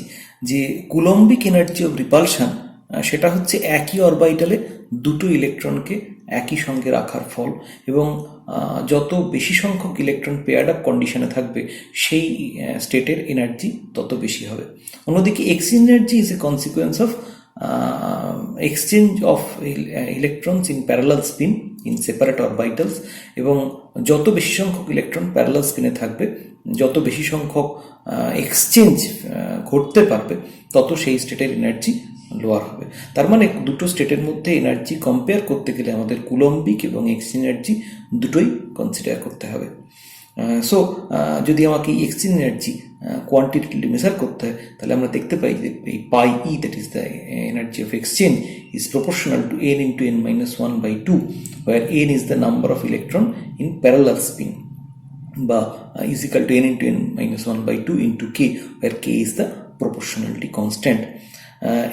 যে কুলম্বিক এনার্জি অফ রিপালশন, সেটা হচ্ছে একই অরবিটালে দুটো ইলেকট্রনকে একই সঙ্গে রাখার ফল, এবং যত বেশি সংখ্যক ইলেকট্রন পেয়ার্ড আপ কন্ডিশনে থাকবে, সেই স্টেটের এনার্জি তত বেশি হবে। অন্যদিকে exchange energy is a consequence of exchange of electrons in parallel spin in separate orbitals, এবং যত বেশি সংখ্যক ইলেকট্রন প্যারালাল স্পিনে থাকবে, যত বেশি সংখ্যক এক্সচেঞ্জ ঘটতে পারবে, তত সেই স্টেটের এনার্জি লোয়ার হবে। তার মানে দুটো স্টেটের মধ্যে এনার্জি কম্পেয়ার করতে গেলে আমাদের কুলম্বিক এবং এক্সচেঞ্জ এনার্জি দুটোই কনসিডার করতে হবে। সো যদি আমাকে এক্সচেঞ্জ এনার্জি কোয়ান্টিটিভলি মেজার করতে হয়, তাহলে আমরা দেখতে পাই যে এই pi E, that is the energy of exchange, is proportional to n into n-1/2, where n is the number of electron in parallel spin, বা is equal to n into n-1/2 into k, where k is the proportionality constant.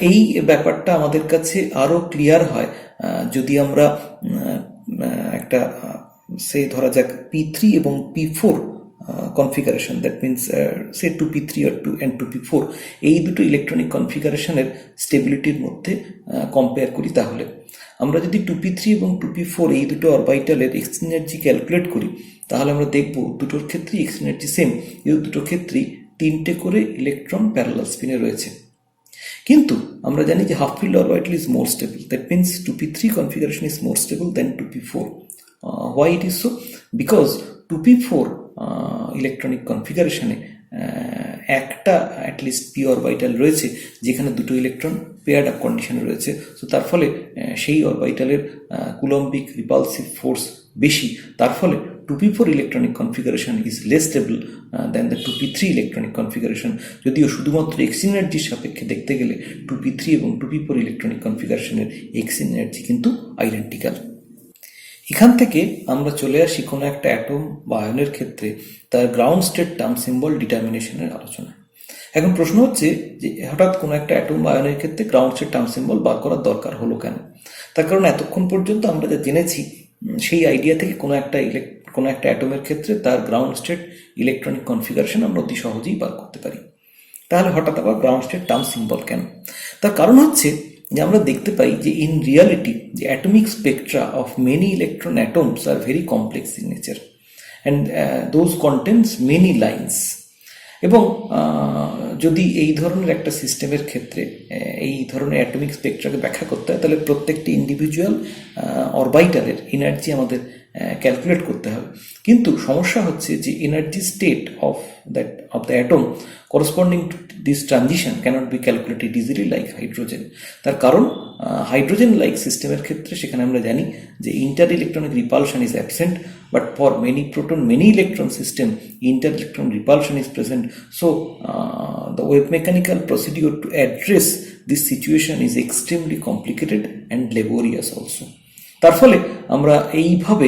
এই ব্যাপারটা আমাদের কাছে আরো ক্লিয়ার হয় যদি আমরা একটা সে ধরা যাক P3 এবং P4 configuration, that means say 2p3 or 2 and 2p4, এই দুটো ইলেকট্রনিক কনফিগারেশনের স্টেবিলিটির মধ্যে কম্পেয়ার করি, তাহলে আমরা যদি 2p3 এবং 2p4 এই দুটো অরবিটালের এক্সচেঞ্জ এনার্জি ক্যালকুলেট করি, তাহলে আমরা দেখব দুটোর ক্ষেত্রেই এক্সচেঞ্জ এনার্জি সেম, এই দুটোর ক্ষেত্রেই 3টে করে ইলেকট্রন প্যারালাল স্পিনে রয়েছে। কিন্তু আমরা জানি যে half filled orbital is more stable, that means 2p3 configuration is more stable than 2p4. Why it is so? Because 2p4 electronic কনফিগারেশনে একটা অ্যাটলিস্ট পি অরবিটাল রয়েছে যেখানে দুটো ইলেকট্রন পেয়ার্ড আপ কন্ডিশনে রয়েছে। সো তার ফলে সেই অরবিটালের কুলম্বিক রিপালসিভ ফোর্স বেশি, তার ফলে 2p4 electronic configuration is less stable then the 2p3 electronic configuration. যদিও শুধুমাত্র এক্সচেঞ্জ এনার্জির সাপেক্ষে দেখতে গেলে 2p3 এবং 2p4 ইলেকট্রনিক কনফিগারেশনের এক্সচেঞ্জ এনার্জি কিন্তু আইডেন্টিক্যাল। এখান থেকে আমরা চলে আসি কোনো একটা অ্যাটম বা আয়নের ক্ষেত্রে তার গ্রাউন্ড স্টেট টার্ম সিম্বল ডিটারমিনেশনের আলোচনা। এখন প্রশ্ন হচ্ছে যে হঠাৎ কোনো একটা অ্যাটম বা আয়নের ক্ষেত্রে গ্রাউন্ড স্টেট টার্ম সিম্বল বার করার দরকার হলো কেন? তার কারণ এতক্ষণ পর্যন্ত আমরা যা জেনেছি সেই আইডিয়া থেকে কোনো একটা অ্যাটমের ক্ষেত্রে তার গ্রাউন্ড স্টেট ইলেকট্রনিক কনফিগারেশন আমরা অতি সহজেই বার করতে পারি। তাহলে হঠাৎ আবার গ্রাউন্ড স্টেট টার্ম সিম্বল কেন? তার কারণ হচ্ছে যে আমরা দেখতে পাই যে ইন রিয়ালিটি যে atomic spectra of many electron atoms are very complex in nature and those contents many lines. এবং যদি এই ধরনের একটা সিস্টেমের ক্ষেত্রে এই ধরনের অ্যাটমিক স্পেকট্রাকে ব্যাখ্যা করতে হয়, তাহলে প্রত্যেকটি ইন্ডিভিজুয়াল অরবিটালের এনার্জি আমাদের ক্যালকুলেট করতে হবে। কিন্তু সমস্যা হচ্ছে যে energy state of the atom corresponding to this transition cannot be calculated easily like hydrogen. তার কারণ হাইড্রোজেন লাইক সিস্টেমের ক্ষেত্রে সেখানে আমরা জানি যে inter electronic repulsion is absent, but for many proton many electron system inter electron repulsion is present. So the wave mechanical procedure to address this situation is extremely complicated and laborious also. তার ফলে আমরা এইভাবে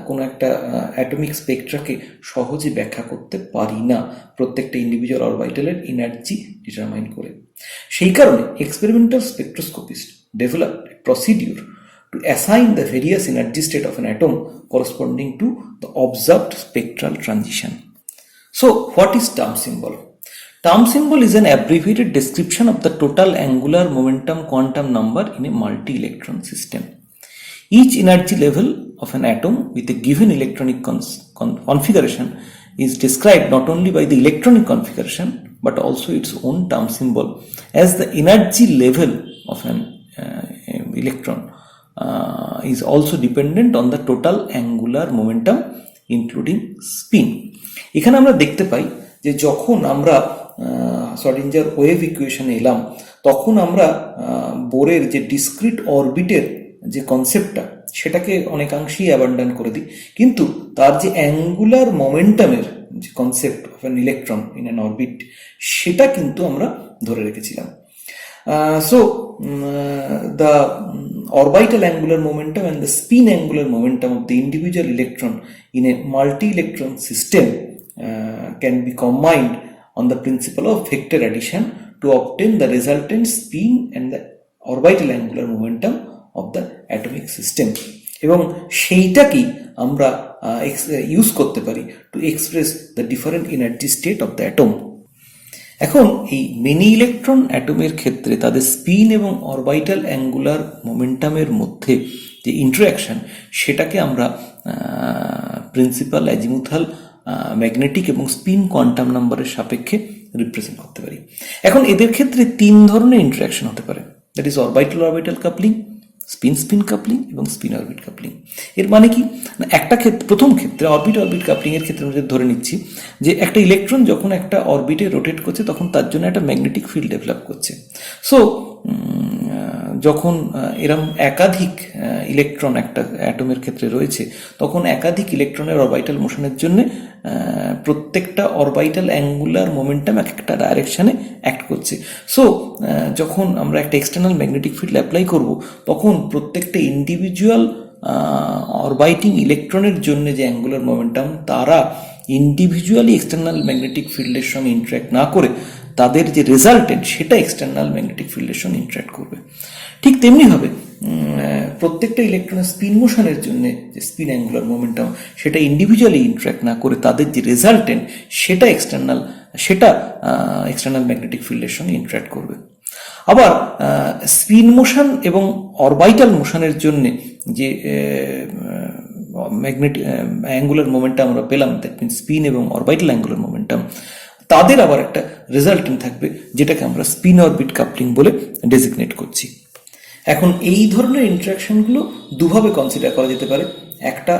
কোনো একটা অ্যাটমিক স্পেকট্রাকে সহজে ব্যাখ্যা করতে পারি না প্রত্যেকটা ইন্ডিভিজুয়াল অরবিটালের এনার্জি ডিটারমাইন করে। সেই কারণে experimental spectroscopist developed a procedure to assign the various energy state of an atom corresponding to the observed spectral transition. So what is term symbol? Term symbol is an abbreviated description of the total angular momentum quantum number in a multi-electron system. Each energy level of an atom with a given electronic configuration is described not only by the electronic configuration but also its own term symbol, as the energy level of an electron is also dependent on the total angular momentum including spin. এখানে আমরা দেখতে পাই যে যখন আমরা শ্রোডিঞ্জার ওয়েভ ইকুয়েশনে এলাম তখন আমরা বোরের যে ডিসক্রিট অরবিটের যে কনসেপ্টটা সেটাকে অনেকাংশেই অ্যাবান্ডন করে দিই, কিন্তু তার যে অ্যাঙ্গুলার মোমেন্টামের যে concept of an electron in an orbit সেটা কিন্তু আমরা ধরে রেখেছিলাম। So the orbital angular momentum and the spin angular momentum of the individual electron in a multi-electron system can be combined on the principle of vector addition to obtain the resultant spin and the orbital angular momentum of the atomic system, এবং সেইটাকেই আমরা ইউজ করতে পারি to express the different energy state of the atom. এখন এই মেনি ইলেকট্রন অ্যাটমের ক্ষেত্রে তাদের স্পিন এবং অরবিটাল অ্যাঙ্গুলার মোমেন্টামের মধ্যে যে ইন্টারঅ্যাকশন সেটাকে আমরা প্রিন্সিপাল অ্যাজিমুথাল ম্যাগনেটিক এবং স্পিন কোয়ান্টাম নাম্বারের সাপেক্ষে রিপ্রেজেন্ট করতে পারি। এখন এদের ক্ষেত্রে তিন ধরনের ইন্টারঅ্যাকশন হতে পারে, that is orbital orbital coupling, spin spin coupling এবং স্পিন অরবিট কাপলিং। এর মানে কি, একটা ক্ষেত্রে প্রথম ক্ষেত্রে অরবিট অরবিট কাপলিং এর ক্ষেত্রে আমরা ধরে নিচ্ছি যে একটা ইলেকট্রন যখন একটা অরবিটে রোটেট করছে তখন তার জন্য একটা ম্যাগনেটিক ফিল্ড ডেভেলপ করছে। সো যখন এরম একাধিক ইলেকট্রন একটা অ্যাটমের ক্ষেত্রে রয়েছে তখন একাধিক ইলেকট্রনের অরবিটাল মোশনের জন্য প্রত্যেকটা অরবিটাল অ্যাঙ্গুলার মোমেন্টাম এক একটা ডাইরেকশনে অ্যাক্ট করছে। সো যখন আমরা একটা এক্সটার্নাল ম্যাগনেটিক ফিল্ড অ্যাপ্লাই করব তখন প্রত্যেকটা ইন্ডিভিজুয়াল অরবিটিং ইলেকট্রনের জন্য যে অ্যাঙ্গুলার মোমেন্টাম তারা ইন্ডিভিজুয়ালি এক্সটার্নাল ম্যাগনেটিক ফিল্ডের সঙ্গে ইন্টারাক্ট না করে তাদের যে রেজাল্টেন্ট সেটা এক্সটার্নাল ম্যাগনেটিক ফিল্ডের সঙ্গে ইন্টারাক্ট করবে। ঠিক তেমনিভাবে প্রত্যেকটা ইলেকট্রনের স্পিন মোশনের জন্য যে স্পিন অ্যাঙ্গুলার মোমেন্টাম সেটা ইন্ডিভিজুয়ালি ইন্টারাক্ট না করে তাদের যে রেজাল্টেন্ট সেটা এক্সটার্নাল ম্যাগনেটিক ফিল্ডের সঙ্গে ইন্টারাক্ট করবে। আবার স্পিন মোশন এবং অরবিটাল মোশনের জন্য যে ম্যাগনেটিক অ্যাঙ্গুলার মোমেন্টাম আমরা পেলাম, দ্যাট মিনস স্পিন এবং অরবিটাল অ্যাঙ্গুলার মোমেন্টাম, তাদের আবার একটা রেজাল্টেন্ট থাকবে যেটাকে আমরা স্পিন অরবিট কাপলিং বলে ডেজিগনেট করছি। এখন এই ধরনের ইন্টারাকশনগুলো দুভাবে কনসিডার করা যেতে পারে। একটা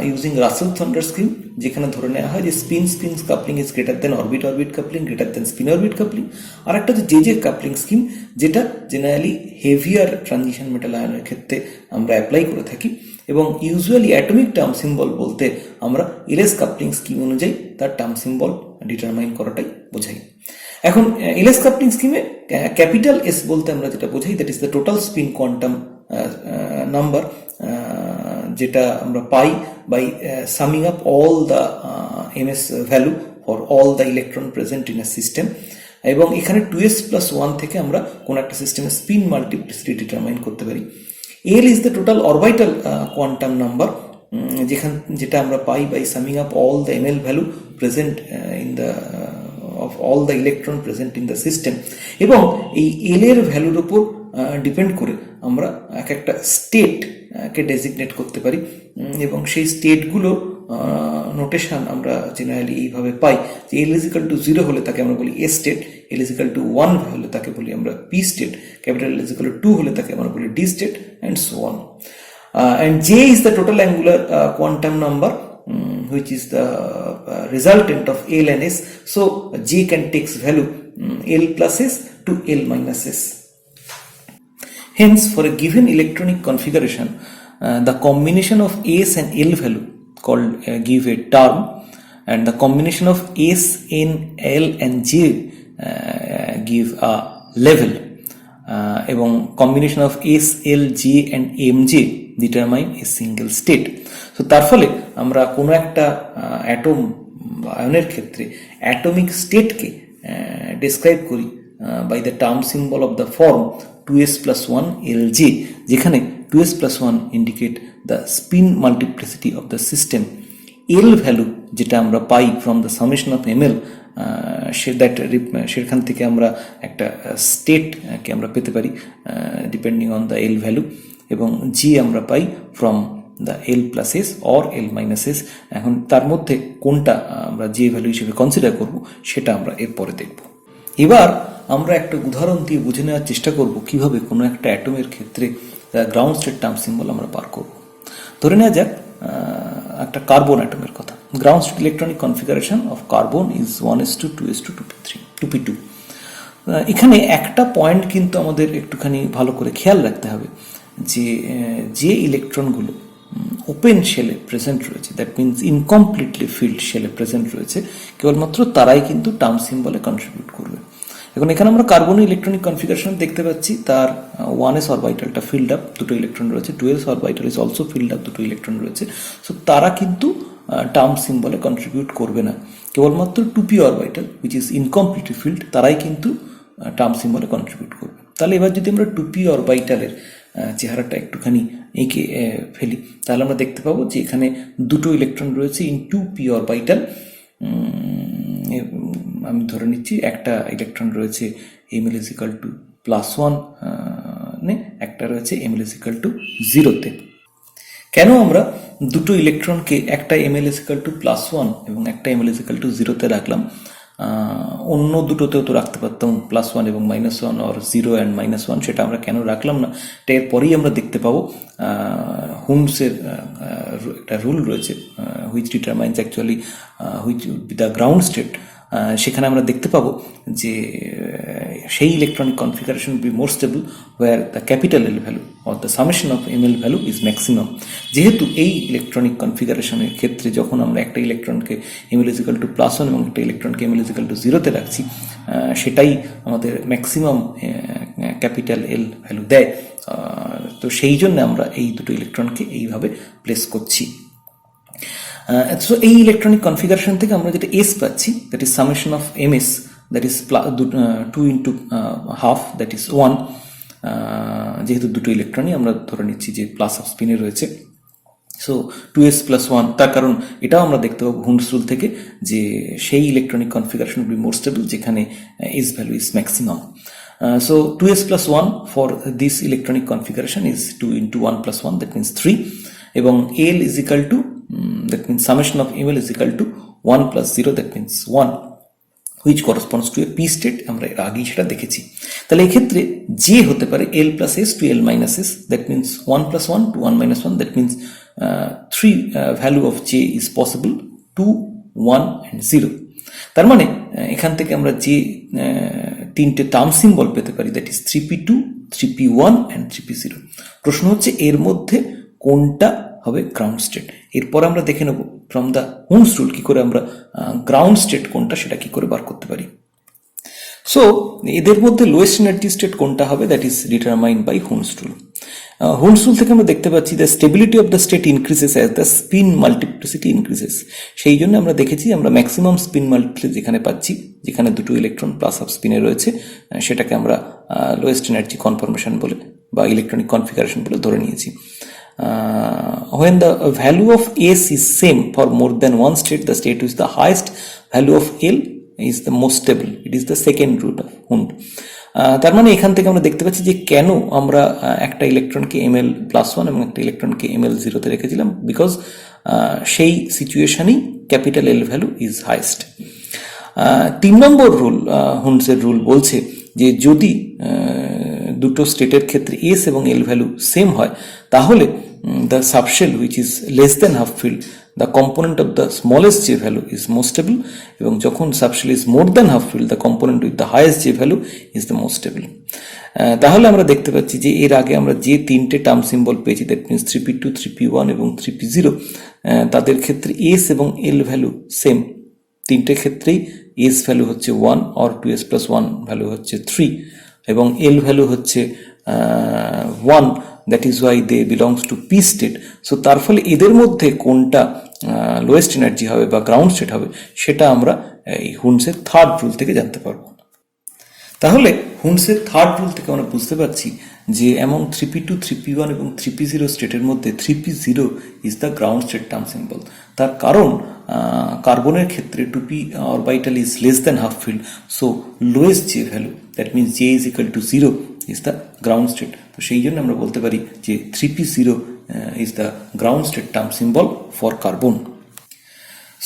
ইউজিং রাসেল থান্ডার স্কিম, যেখানে ধরে নেওয়া হয় যে spin spin coupling is greater than orbit orbit coupling greater than spin orbit coupling. আর একটা যে জে কাপলিং স্কিম, যেটা জেনারেলি হেভিয়ার ট্রানজিশন মেটাল আয়নের ক্ষেত্রে আমরা অ্যাপ্লাই করে থাকি, এবং ইউজুয়ালি অ্যাটমিক টার্ম সিম্বল বলতে আমরা এলএস কাপলিং স্কিম অনুযায়ী তার টার্ম সিম্বল ডিটারমাইন করাটাই বোঝাই। এখন এলএস কাপলিং স্কিমে ক্যাপিটাল এস বলতে আমরা যেটা বোঝাই, that is the total spin quantum number, যেটা আমরা পাই by summing up all the ms value for all the electron present in a system. এবং এখানে 2s+1 থেকে আমরা কোন একটা সিস্টেমের স্পিন মাল্টিপ্লিসিটি ডিটারমাইন করতে পারি। L is the total orbital quantum number, যেটা আমরা পাই by summing up all the ml value present in the of all the electron present in the system। এবং এই এল এর ভ্যালুর উপর ডিপেন্ড করে আমরা এক একটা স্টেট কে ডেজিগনেট করতে পারি, এবং সেই স্টেটগুলো নোটেশন আমরা জেনারেলি এইভাবে পাই যে এল ইজ ইকুয়াল টু 0 হলে তাকে আমরা বলি a state, L is equal to 1 হলে তাকে বলি আমরা P state, capital L is equal two 2 হলে তাকে আমরা বলি D state, and so on. and J is the total angular quantum number, which is the resultant of L and S. So J can takes value L plus S to L minus S. Hence, for a given electronic configuration, the combination of S and L value called give a term, and the combination of S, N, L and J give a level, এবং combination of S, L, J and MJ determine a single state. So তার ফলে আমরা কোনো একটা অ্যাটম বা আয়নের ক্ষেত্রে অ্যাটমিক স্টেটকে ডেসক্রাইব করি by the term symbol of the form 2s plus 1 Lj, যেখানে 2s plus 1 indicate the spin multiplicity of the system. L value যেটা আমরা পাই from the summation of ml, সেখান থেকে আমরা একটা স্টেটকে আমরা পেতে পারি depending on the L value, এবং জি আমরা পাই from the L plus S or L minus S. এখন তার মধ্যে কোনটা আমরা যে ভ্যালু হিসেবে কনসিডার করব সেটা আমরা এরপরে দেখব। এবার আমরা একটা উদাহরণ দিয়ে বুঝে নেওয়ার চেষ্টা করব কিভাবে কোনো একটা অ্যাটমের ক্ষেত্রে গ্রাউন্ড স্টেট টার্ম সিম্বল আমরা পার করব। ধরে নেওয়া যাক একটা কার্বন অ্যাটমের কথা। Ground state electronic configuration of carbon is 1s2 2s2 2p3 2p2। এখানে একটা পয়েন্ট কিন্তু আমাদের একটুখানি ভালো করে খেয়াল রাখতে হবে, যে ইলেকট্রনগুলো ওপেন শেলে প্রেজেন্ট রয়েছে, that means incompletely field শেলে present রয়েছে, কেবলমাত্র তারাই কিন্তু টার্ম সিম্বলে কন্ট্রিবিউট করবে। এখন এখানে আমরা কার্বনের ইলেকট্রনিক কনফিগারেশন দেখতে পাচ্ছি, তার 1s অরবিটালটা ফিল্ড আপ, দুটো ইলেকট্রন রয়েছে, 2s orbital is also filled up, দুটো ইলেকট্রন রয়েছে। সো তারা কিন্তু টার্ম সিম্বলে কন্ট্রিবিউট করবে না, কেবলমাত্র 2p orbital which is incompletely filled তারাই কিন্তু টার্ম সিম্বলে কন্ট্রিবিউট করবে। তাহলে এবার যদি আমরা 2p অরবিটালের চেহারাটা একটুখানি এঁকে ফেলি, তাহলে আমরা দেখতে পাবো যে এখানে দুটো ইলেকট্রন রয়েছে ইন 2p অরবিটাল। আমি ধরে নিচ্ছি একটা ইলেকট্রন রয়েছে ml is equal to +1 একটা রয়েছে ml is equal to 0-তে। কেন আমরা দুটো ইলেকট্রনকে একটা ml is equal to +1 এবং একটা ml is equal to 0-তে রাখলাম? অন্য দুটোতেও তো রাখতে পারতাম +1 এবং -1 or 0 and -1, সেটা আমরা কেন রাখলাম না? এটা এরপরেই আমরা দেখতে পাবো। হুন্ডসের একটা রুল রয়েছে which determines actually which the ground state. সেখানে আমরা দেখতে পাবো যে সেই electronic configuration be more stable where the capital L value or the summation of ml value is maximum. যেহেতু এই ইলেকট্রনিক কনফিগারেশনের ক্ষেত্রে যখন আমরা একটা ইলেকট্রনকে এমএল ইজ ইকুয়াল টু +1 এবং একটা ইলেকট্রনকে এমএল ইজ ইকুয়াল টু 0-তে রাখছি, সেটাই আমাদের ম্যাক্সিমাম ক্যাপিটাল এল ভ্যালু দেয়। তো সেই জন্য আমরা এই দুটো ইলেকট্রনকে এইভাবে প্লেস করছি। সো এই ইলেকট্রনিক কনফিগারেশন থেকে আমরা যেটা এস পাচ্ছি, that is summation of MS, that is 2 into half, that is 1। যেহেতু দুটো ইলেকট্রনই আমরা ধরে নিচ্ছি যে প্লাস অফ স্পিনে রয়েছে, সো 2s + 1। তার কারণ এটাও আমরা দেখতে পাবো হুন্ডস রুল থেকে যে সেই electronic configuration will be more stable যেখানে S value is maximum. So 2s + 1 for this electronic configuration is 2 into 1 + 1, that means 3, এবং L is equal to that means summation of ml is equal to 1 + 0, that means 1, which corresponds to a p state। আমরা এর আগেই সেটা দেখেছি। তাহলে এই ক্ষেত্রে j হতে পারে L + s to L - s, that means 1 + 1 to 1 - 1, that means 3 value of j is possible, 2, 1 and 0। তার মানে এখান থেকে আমরা যে তিনটে টার্ম সিম্বল পেতে পারি, that is 3p2, 3p1 and 3p0। প্রশ্ন হচ্ছে এর মধ্যে কোনটা হবে গ্রাউন্ড স্টেট। এরপর আমরা দেখে নেব ফ্রম দ্য হুন্ডস রুল কি করে আমরা গ্রাউন্ড স্টেট কোনটা সেটা কি করে বার করতে পারি। সো এদের মধ্যে লোয়েস্ট এনার্জি স্টেট কোনটা হবে, that is determined by Hund's rule. Hund's rule থেকে আমরা দেখতে পাচ্ছি the stability of the state increases as the spin multiplicity increases. সেই জন্য আমরা দেখেছি আমরা ম্যাক্সিমাম স্পিন মাল্টিপ্লিসিটি যেখানে পাচ্ছি, যেখানে দুটো ইলেকট্রন প্লাস অফ স্পিনে রয়েছে, সেটাকে আমরা লোয়েস্ট এনার্জি কনফরমেশন বলে বা ইলেকট্রনিক কনফিগারেশন বলে ধরে নিয়েছি। When the value of S is same for more than one state, the state with the highest value of L is the most stable. It is the second rule of Hund. তার মানে এখান থেকে আমরা দেখতে পাচ্ছি যে কেন আমরা একটা ইলেকট্রনকে ml +1 এবং একটা ইলেকট্রনকে ml 0-তে রেখেছিলাম, বিকজ সেই সিচুয়েশনেই capital L value is highest. 3 number rule, হুন্ডসের রুল বলছে যে যদি দুটো স্টেটের ক্ষেত্রে এস এবং এল ভ্যালু সেম হয়, তাহলে the subshell which is less than half filled, the component of the smallest J value is most stable, এবং যখন subshell is more than half filled, the component with the highest J value is the most stable. তাহলে আমরা দেখতে পাচ্ছি যে এর আগে আমরা যে তিনটে টার্ম সিম্বল পেয়েছি, দ্যাট মিনস 3p2, 3p1 এবং 3p0, তাদের ক্ষেত্রে s এবং l ভ্যালু সেম। তিনটে ক্ষেত্রেই s ভ্যালু হচ্ছে 1 or 2s plus 1 ভ্যালু হচ্ছে 3 এবং l ভ্যালু হচ্ছে 1, that is why they belongs to p state. So তার ফলে এদের মধ্যে কোনটা লোয়েস্ট এনার্জি হবে বা গ্রাউন্ড স্টেট হবে সেটা আমরা এই হুন্ডসের থার্ড রুল থেকে জানতে পারবো। তাহলে হুন্ডসের থার্ড রুল থেকে আমরা বুঝতে পারছি যে এমন 3p2, 3p1 এবং 3p0 স্টেটের মধ্যে 3p0 is the ground state term symbol. তার কারণ কার্বনের ক্ষেত্রে 2p orbital is less than half field, so lowest J value, that means J is equal to 0 is the ground state. তো সেই জন্য আমরা বলতে পারি যে 3p0 is the ground state term symbol for carbon.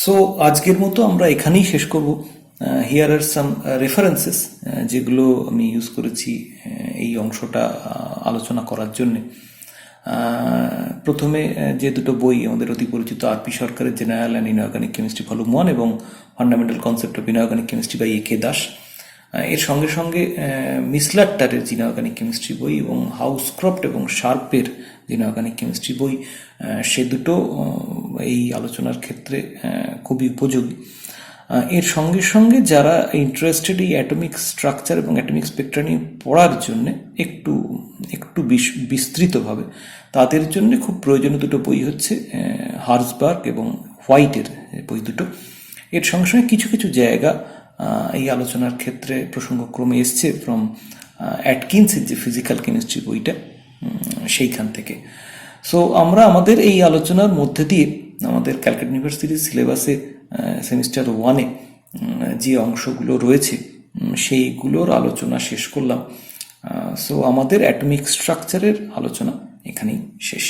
So আজকের মতো আমরা এখানেই শেষ করব। হিয়ার আর সাম রেফারেন্সেস যেগুলো আমি ইউজ করেছি এই অংশটা আলোচনা করার জন্যে। প্রথমে যে দুটো বই আমাদের অতি পরিচিত, আর.পি. সরকারের general and inorganic chemistry volume 1 এবং fundamental concept of inorganic chemistry by A K. Das. এর সঙ্গে সঙ্গে মিসলাট্টারের ইনঅর্গানিক কেমিস্ট্রি বই এবং হাউসক্রফট এবং শার্পের ইনঅর্গানিক কেমিস্ট্রি বই, সে দুটো এই আলোচনার ক্ষেত্রে খুবই উপযোগী। এর সঙ্গে সঙ্গে যারা ইন্টারেস্টেড এই অ্যাটমিক স্ট্রাকচার এবং অ্যাটমিক স্পেকট্রা নিয়ে পড়ার জন্য একটু বিস্তৃতভাবে, তাদের জন্য খুব প্রয়োজনীয় দুটো বই হচ্ছে হার্জবার্গ এবং হোয়াইটের বই দুটো। এর সঙ্গে সঙ্গে কিছু কিছু জায়গা এই আলোচনার ক্ষেত্রে প্রসঙ্গক্রমে এসছে ফ্রম অ্যাটকিন্সের যে ফিজিক্যাল কেমিস্ট্রি বইটা, সেইখান থেকে। সো আমরা আমাদের এই আলোচনার মধ্যে দিয়ে আমাদের ক্যালকাটা ইউনিভার্সিটির সিলেবাসে সেমিস্টার 1-এ যে অংশগুলো রয়েছে সেইগুলোর আলোচনা শেষ করলাম। সো আমাদের অ্যাটমিক স্ট্রাকচারের আলোচনা এখানেই শেষ।